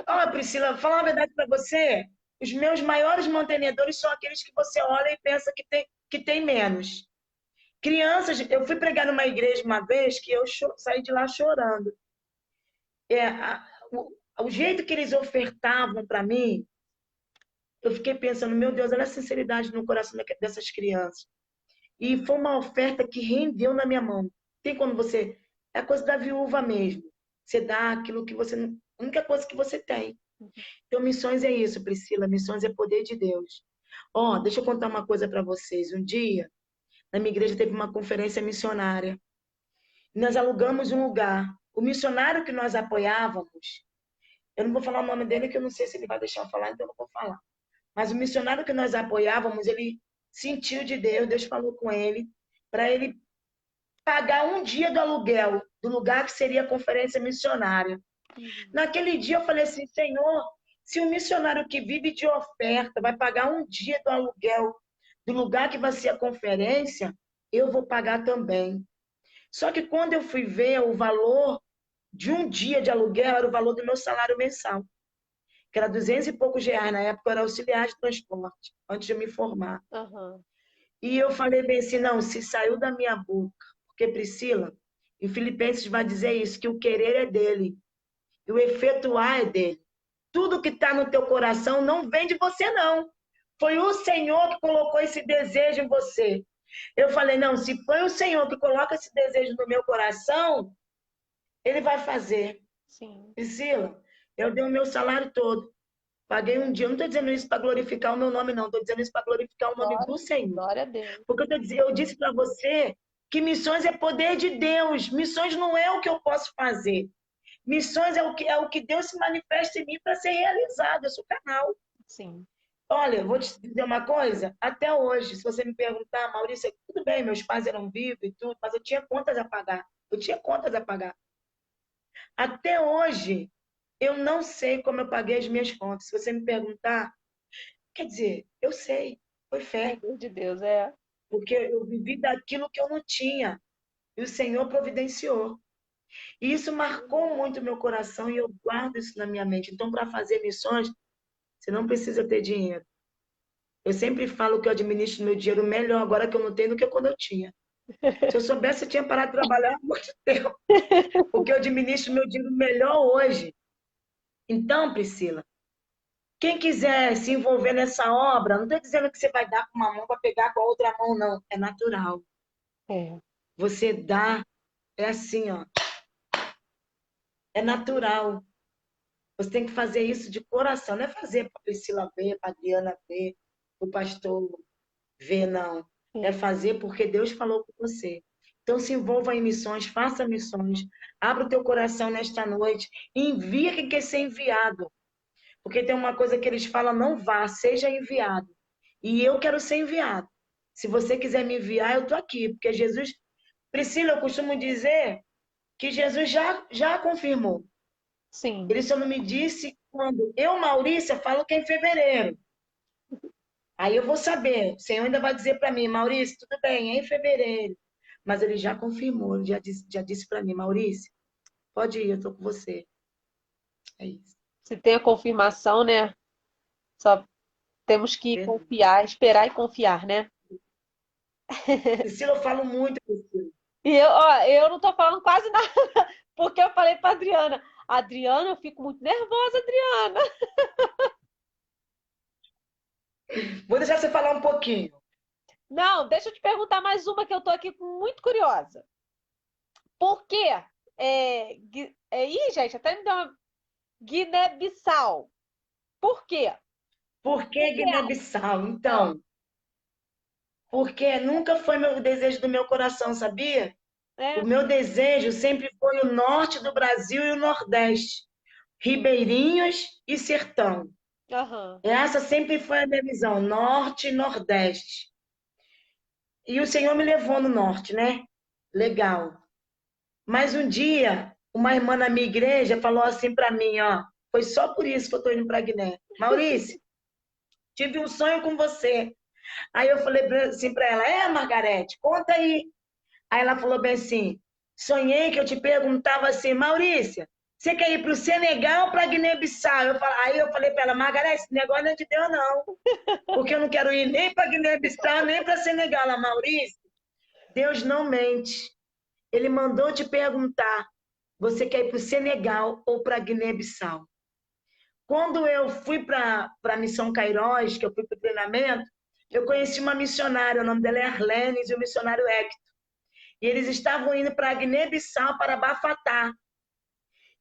Speaker 2: ó, Priscila, vou falar a verdade para você, os meus maiores mantenedores são aqueles que você olha e pensa que tem menos. Crianças, eu fui pregar numa igreja uma vez que eu saí de lá chorando. O jeito que eles ofertavam para mim, eu fiquei pensando, meu Deus, olha a sinceridade no coração dessas crianças. E foi uma oferta que rendeu na minha mão. Tem quando você... É a coisa da viúva mesmo. Você dá aquilo que você... A única coisa que você tem. Então, missões é isso, Priscila. Missões é poder de Deus. Ó, deixa eu contar uma coisa para vocês. Um dia, na minha igreja teve uma conferência missionária. Nós alugamos um lugar. O missionário que nós apoiávamos, eu não vou falar o nome dele, que eu não sei se ele vai deixar eu falar, então eu não vou falar. Mas o missionário que nós apoiávamos, ele sentiu de Deus, Deus falou com ele, para ele pagar um dia do aluguel do lugar que seria a conferência missionária. Naquele dia eu falei assim, Senhor, se o missionário que vive de oferta vai pagar um dia do aluguel do lugar que vai ser a conferência, eu vou pagar também. Só que quando eu fui ver o valor de um dia de aluguel, era o valor do meu salário mensal, que era 200 e poucos reais. Na época eu era auxiliar de transporte, antes de eu me formar. E eu falei bem assim, não, se saiu da minha boca, porque Priscila, em Filipenses vai dizer isso, que o querer é dele, e o efetuar é dele. Tudo que está no teu coração não vem de você, não. Foi o Senhor que colocou esse desejo em você. Eu falei, não, se foi o Senhor que coloca esse desejo no meu coração, Ele vai fazer.
Speaker 1: Sim.
Speaker 2: Priscila, eu dei o meu salário todo. Paguei um dia. Eu não estou dizendo isso para glorificar o meu nome, não. Estou dizendo isso para glorificar o nome do Senhor.
Speaker 1: Glória a Deus.
Speaker 2: Porque eu disse para você que missões é poder de Deus. Missões não é o que eu posso fazer. Missões é o que Deus se manifesta em mim para ser realizado. Eu sou canal.
Speaker 1: Sim.
Speaker 2: Olha, vou te dizer uma coisa. Até hoje, se você me perguntar, Maurício, tudo bem, meus pais eram vivos e tudo, mas eu tinha contas a pagar. Eu tinha contas a pagar. Até hoje, eu não sei como eu paguei as minhas contas. Se você me perguntar, quer dizer, eu sei, foi fé.
Speaker 1: Deus de Deus, é.
Speaker 2: Porque eu vivi daquilo que eu não tinha. E o Senhor providenciou. E isso marcou muito o meu coração e eu guardo isso na minha mente. Então, para fazer missões, você não precisa ter dinheiro. Eu sempre falo que eu administro meu dinheiro melhor agora que eu não tenho do que quando eu tinha. Se eu soubesse, eu tinha parado de trabalhar há muito tempo. Porque eu administro meu dinheiro melhor hoje. Então, Priscila, quem quiser se envolver nessa obra, não estou dizendo que você vai dar com uma mão para pegar com a outra mão, não. É natural. Você dá, é assim, ó. É natural. Você tem que fazer isso de coração. Não é fazer para a Priscila ver, para a Adriana ver, para o pastor ver, não. É fazer porque Deus falou com você. Então, se envolva em missões, faça missões. Abra o teu coração nesta noite. Envia quem quer ser enviado. Porque tem uma coisa que eles falam, não vá, seja enviado. E eu quero ser enviado. Se você quiser me enviar, eu estou aqui. Porque Jesus... Priscila, eu costumo dizer que Jesus já confirmou.
Speaker 1: Sim.
Speaker 2: Ele só não me disse quando. Eu, Maurícia, falo que é em fevereiro. Aí eu vou saber. O Senhor ainda vai dizer para mim, Maurício, tudo bem, é em fevereiro. Mas ele já confirmou, ele já disse para mim, Maurício, pode ir, eu estou com você. É isso.
Speaker 1: Se tem a confirmação, né? Só temos que confiar, esperar e confiar, né?
Speaker 2: Priscila, eu falo muito, Priscila.
Speaker 1: E eu não estou falando quase nada, porque eu falei para Adriana, eu fico muito nervosa, Adriana.
Speaker 2: Vou deixar você falar um pouquinho.
Speaker 1: Não, deixa eu te perguntar mais uma que eu estou aqui muito curiosa. Por quê? Ih, gente, até me deu uma... Guiné-Bissau. Por quê?
Speaker 2: Por que Guiné-Bissau? Então, porque nunca foi meu desejo do meu coração, sabia?
Speaker 1: É.
Speaker 2: O meu desejo sempre foi o norte do Brasil e o nordeste, ribeirinhos e sertão.
Speaker 1: Aham.
Speaker 2: Essa sempre foi a minha visão, norte e nordeste. E o Senhor me levou no norte, né? Legal. Mas um dia, uma irmã na minha igreja falou assim para mim, ó, foi só por isso que eu estou indo para Guiné. Maurício, tive um sonho com você. Aí eu falei assim para ela, Margarete, conta aí. Aí ela falou bem assim, sonhei que eu te perguntava assim, Maurícia, você quer ir para o Senegal ou para Guiné-Bissau? Aí eu falei para ela, Margarete, esse negócio não é de Deus não, porque eu não quero ir nem para Guiné-Bissau, nem para Senegal. Ela, Maurícia, Deus não mente. Ele mandou te perguntar, você quer ir para o Senegal ou para Guiné-Bissau? Quando eu fui para a Missão Cairós, que eu fui para o treinamento, eu conheci uma missionária, o nome dela é Arlenes, e o missionário Hector. E eles estavam indo para Guiné-Bissau, para Bafatá.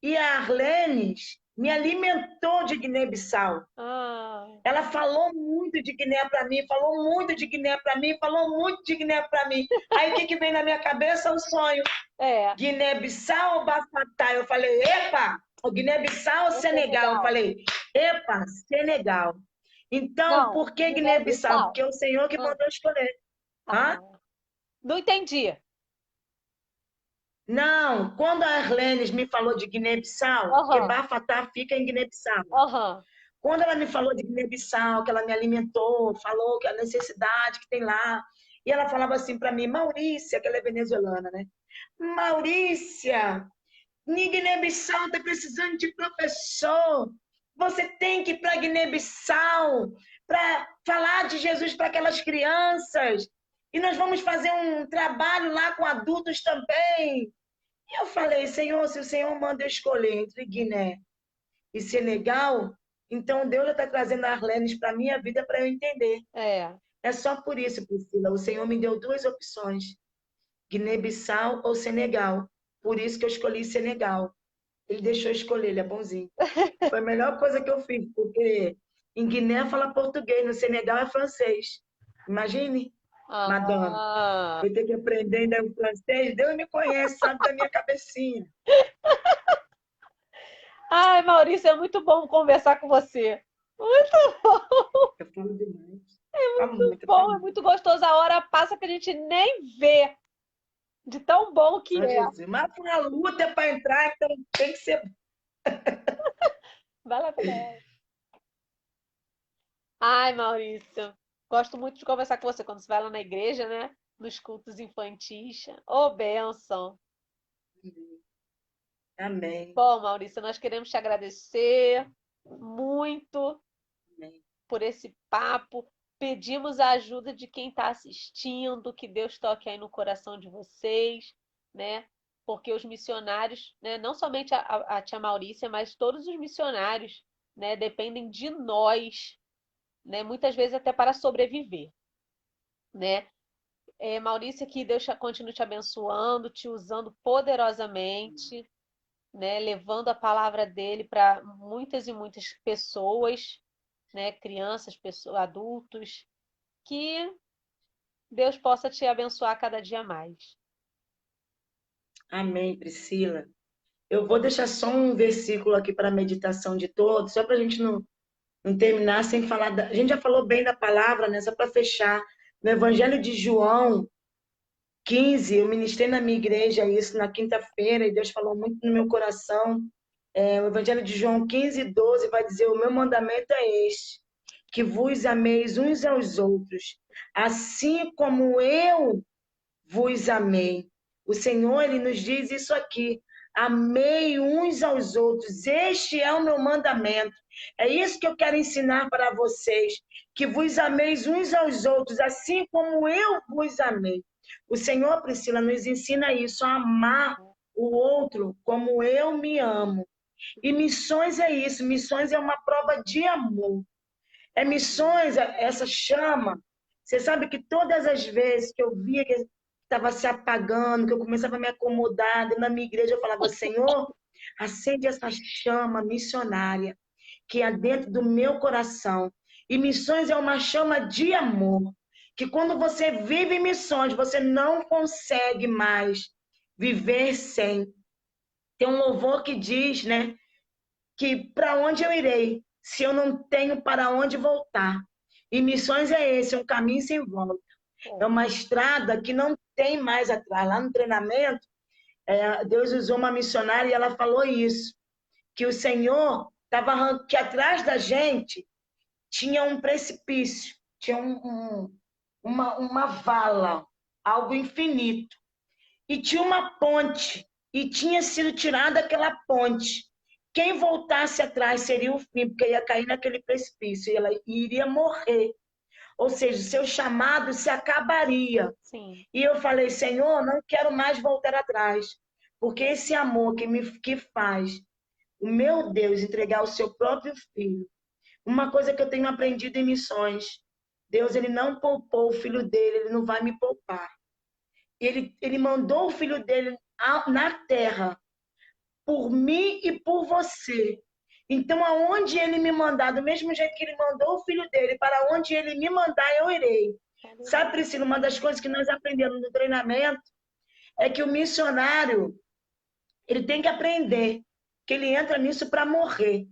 Speaker 2: E a Arlenes me alimentou de Guiné-Bissau.
Speaker 1: Ah,
Speaker 2: Ela falou muito de Guiné para mim, falou muito de Guiné para mim, falou muito de Guiné para mim. Aí o que vem na minha cabeça? O sonho.
Speaker 1: é.
Speaker 2: Guiné-Bissau ou Bafatá? Eu falei, epa, o Guiné-Bissau ou Senegal? Eu
Speaker 1: Senegal.
Speaker 2: falei, epa, Senegal. Então,
Speaker 1: Não,
Speaker 2: por que Guiné-Bissau?
Speaker 1: Guiné-Bissau.
Speaker 2: Porque é o Senhor que
Speaker 1: Ah,
Speaker 2: mandou escolher. Hã?
Speaker 1: ah. Não entendi.
Speaker 2: Não, quando a Arlenes me falou de Guiné-Bissau, porque
Speaker 1: Aham,
Speaker 2: Bafatá fica em Guiné-Bissau.
Speaker 1: aham.
Speaker 2: Quando ela me falou de Guiné-Bissau, que ela me alimentou, falou que a necessidade que tem lá, e ela falava assim para mim, Maurícia, que ela é venezuelana, né? Maurícia, Guiné-Bissau está precisando de professor. Você tem que ir para Guiné-Bissau para falar de Jesus para aquelas crianças. E nós vamos fazer um trabalho lá com adultos também. E eu falei, Senhor, se o Senhor manda eu escolher entre Guiné e Senegal, então Deus já está trazendo a Arlenes para a minha vida para eu entender.
Speaker 1: É.
Speaker 2: É só por isso, Priscila. O Senhor me deu duas opções: Guiné-Bissau ou Senegal. Por isso que eu escolhi Senegal. Ele deixou eu escolher, ele é bonzinho. Foi a melhor coisa que eu fiz, porque em Guiné fala português, no Senegal é francês. Imagine, madame.
Speaker 1: Ah.
Speaker 2: Eu tenho que aprender ainda o francês. Deus me conhece, sabe da minha cabecinha.
Speaker 1: Ai, Maurício, é muito bom conversar com você. Muito
Speaker 2: Eu falo demais. Falo muito, eu
Speaker 1: bom,
Speaker 2: falo
Speaker 1: é
Speaker 2: muito.
Speaker 1: muito gostoso. A hora passa que a gente nem vê de tão bom que
Speaker 2: Ah,
Speaker 1: é.
Speaker 2: Jesus. Mas foi uma luta para entrar, então tem que ser.
Speaker 1: Vai lá pegar. Ai, Maurício, gosto muito de conversar com você quando você vai lá na igreja, né? Nos cultos infantis. Ô, bênção.
Speaker 2: Amém.
Speaker 1: Bom, Maurício, nós queremos te agradecer muito
Speaker 2: Amém.
Speaker 1: por esse papo. Pedimos a ajuda de quem está assistindo, que Deus toque aí no coração de vocês, né? Porque os missionários, né, não somente a tia Maurícia, mas todos os missionários, né, dependem de nós, né? Muitas vezes até para sobreviver, né? Maurícia, que Deus continue te abençoando, te usando poderosamente, né? Levando a palavra dele para muitas e muitas pessoas, né? Crianças, pessoas, adultos, que Deus possa te abençoar cada dia mais.
Speaker 2: Amém, Priscila. Eu vou deixar só um versículo aqui para a meditação de todos, só para a gente não terminar sem falar. A gente já falou bem da palavra, né? Só para fechar. No Evangelho de João 15, eu ministrei na minha igreja isso na quinta-feira e Deus falou muito no meu coração. O Evangelho de João 15:12 vai dizer: o meu mandamento é este, que vos ameis uns aos outros, assim como eu vos amei. O Senhor, ele nos diz isso aqui: amei uns aos outros, este é o meu mandamento. É isso que eu quero ensinar para vocês, que vos ameis uns aos outros, assim como eu vos amei. O Senhor, Priscila, nos ensina isso, a amar o outro como eu me amo. E missões é isso, missões é uma prova de amor. É missões, essa chama. Você sabe que todas as vezes que eu via que estava se apagando, que eu começava a me acomodar na minha igreja, eu falava, Senhor, acende essa chama missionária que há dentro do meu coração. E missões é uma chama de amor, que quando você vive missões, você não consegue mais viver sem. Tem um louvor que diz, né, que para onde eu irei, se eu não tenho para onde voltar? E missões é esse, um caminho sem volta. É uma estrada que não tem mais atrás. Lá no treinamento, Deus usou uma missionária e ela falou isso, que o Senhor estava que atrás da gente tinha um precipício, tinha uma vala, algo infinito. E tinha uma ponte, e tinha sido tirada aquela ponte. Quem voltasse atrás seria o fim, porque ia cair naquele precipício e ela iria morrer. Ou seja, seu chamado se acabaria.
Speaker 1: Sim.
Speaker 2: E eu falei, Senhor, não quero mais voltar atrás, porque esse amor que faz o meu Deus entregar o seu próprio filho. Uma coisa que eu tenho aprendido em missões, Deus ele não poupou o filho dele, ele não vai me poupar. Ele mandou o filho dele na terra por mim e por você. Então, aonde ele me mandar, do mesmo jeito que ele mandou o filho dele, para onde ele me mandar, eu irei. Sabe, Priscila, uma das coisas que nós aprendemos no treinamento é que o missionário, ele tem que aprender que ele entra nisso para morrer.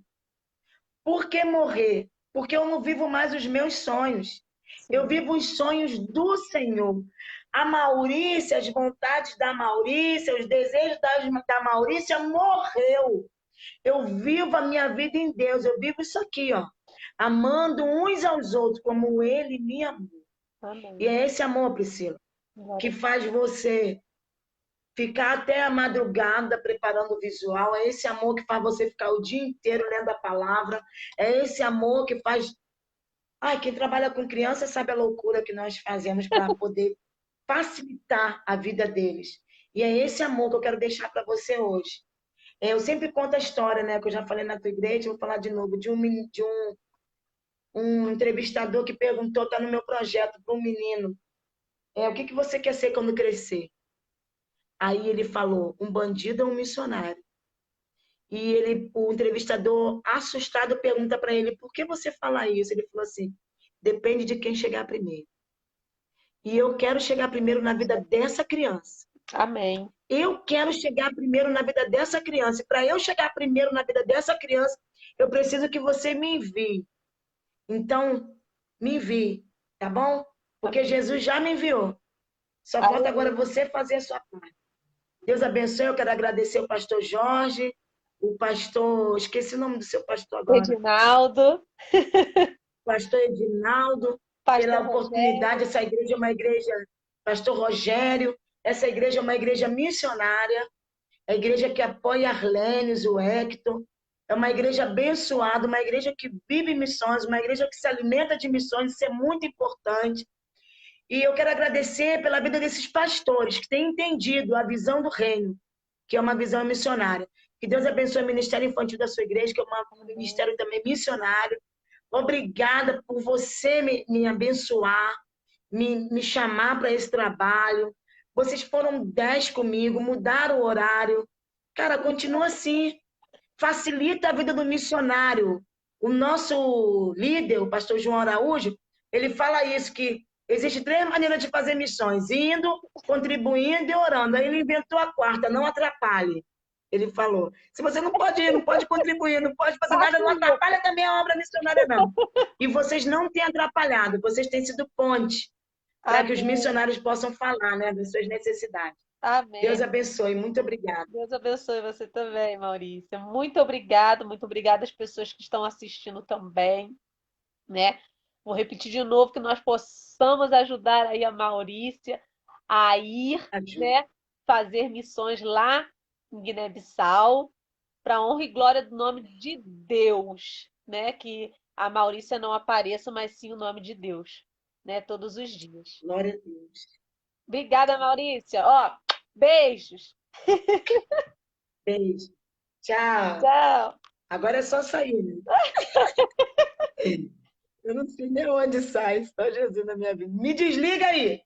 Speaker 2: Por que morrer? Porque eu não vivo mais os meus sonhos.
Speaker 1: Sim.
Speaker 2: Eu vivo os sonhos do Senhor. A Maurícia, as vontades da Maurícia, os desejos da Maurícia morreu. Eu vivo a minha vida em Deus. Eu vivo isso aqui, ó. Amando uns aos outros como Ele me amou.
Speaker 1: Amém.
Speaker 2: E é esse amor, Priscila, que faz você ficar até a madrugada preparando o visual. É esse amor que faz você ficar o dia inteiro lendo a palavra. É esse amor que faz... Ai, quem trabalha com criança sabe a loucura que nós fazemos para poder facilitar a vida deles. E é esse amor que eu quero deixar para você hoje. Eu sempre conto a história, né, que eu já falei na tua igreja, vou falar de novo, de um entrevistador que perguntou, tá no meu projeto, para um menino, o que você quer ser quando crescer? Aí ele falou, um bandido ou um missionário? E o entrevistador, assustado, pergunta para ele, por que você fala isso? Ele falou assim, depende de quem chegar primeiro. E eu quero chegar primeiro na vida dessa criança.
Speaker 1: Amém.
Speaker 2: Eu quero chegar primeiro na vida dessa criança. E para eu chegar primeiro na vida dessa criança, eu preciso que você me envie. Então, me envie, tá bom? Porque Jesus já me enviou. Só falta agora você fazer a sua parte. Deus abençoe. Eu quero agradecer o pastor Jorge, o pastor... Esqueci o nome do seu pastor agora.
Speaker 1: Edinaldo.
Speaker 2: Pastor Edinaldo, pela oportunidade. Essa igreja é uma igreja... Pastor Rogério. Essa igreja é uma igreja missionária. É a igreja que apoia Arlênis, o Hector. É uma igreja abençoada, uma igreja que vive missões, uma igreja que se alimenta de missões. Isso é muito importante. E eu quero agradecer pela vida desses pastores que têm entendido a visão do reino, que é uma visão missionária. Que Deus abençoe o Ministério Infantil da sua igreja, que é um ministério também missionário. Obrigada por você me abençoar, me chamar para esse trabalho. Vocês foram 10 comigo, mudaram o horário. Cara, continua assim. Facilita a vida do missionário. O nosso líder, o pastor João Araújo, ele fala isso, que existem 3 maneiras de fazer missões: indo, contribuindo e orando. Aí ele inventou a quarta, não atrapalhe. Ele falou, se você não pode ir, não pode contribuir, não pode fazer nada, não atrapalha também a obra missionária, não. E vocês não têm atrapalhado, vocês têm sido ponte para que os missionários possam falar, né, das suas necessidades.
Speaker 1: Amém.
Speaker 2: Deus abençoe, muito obrigada.
Speaker 1: Deus abençoe você também, Maurícia. Muito obrigada às pessoas que estão assistindo também, né? Vou repetir de novo que nós possamos ajudar aí a Maurícia a ir, né, fazer missões lá em Guiné-Bissau, para a honra e glória do nome de Deus, né? Que a Maurícia não apareça, mas sim o nome de Deus, né? Todos os dias.
Speaker 2: Glória a Deus.
Speaker 1: Obrigada, Maurícia. Ó, beijos.
Speaker 2: Beijo. Tchau.
Speaker 1: Tchau.
Speaker 2: Agora é só sair, né? Eu não sei nem onde sai, só Jesus na minha vida. Me desliga aí!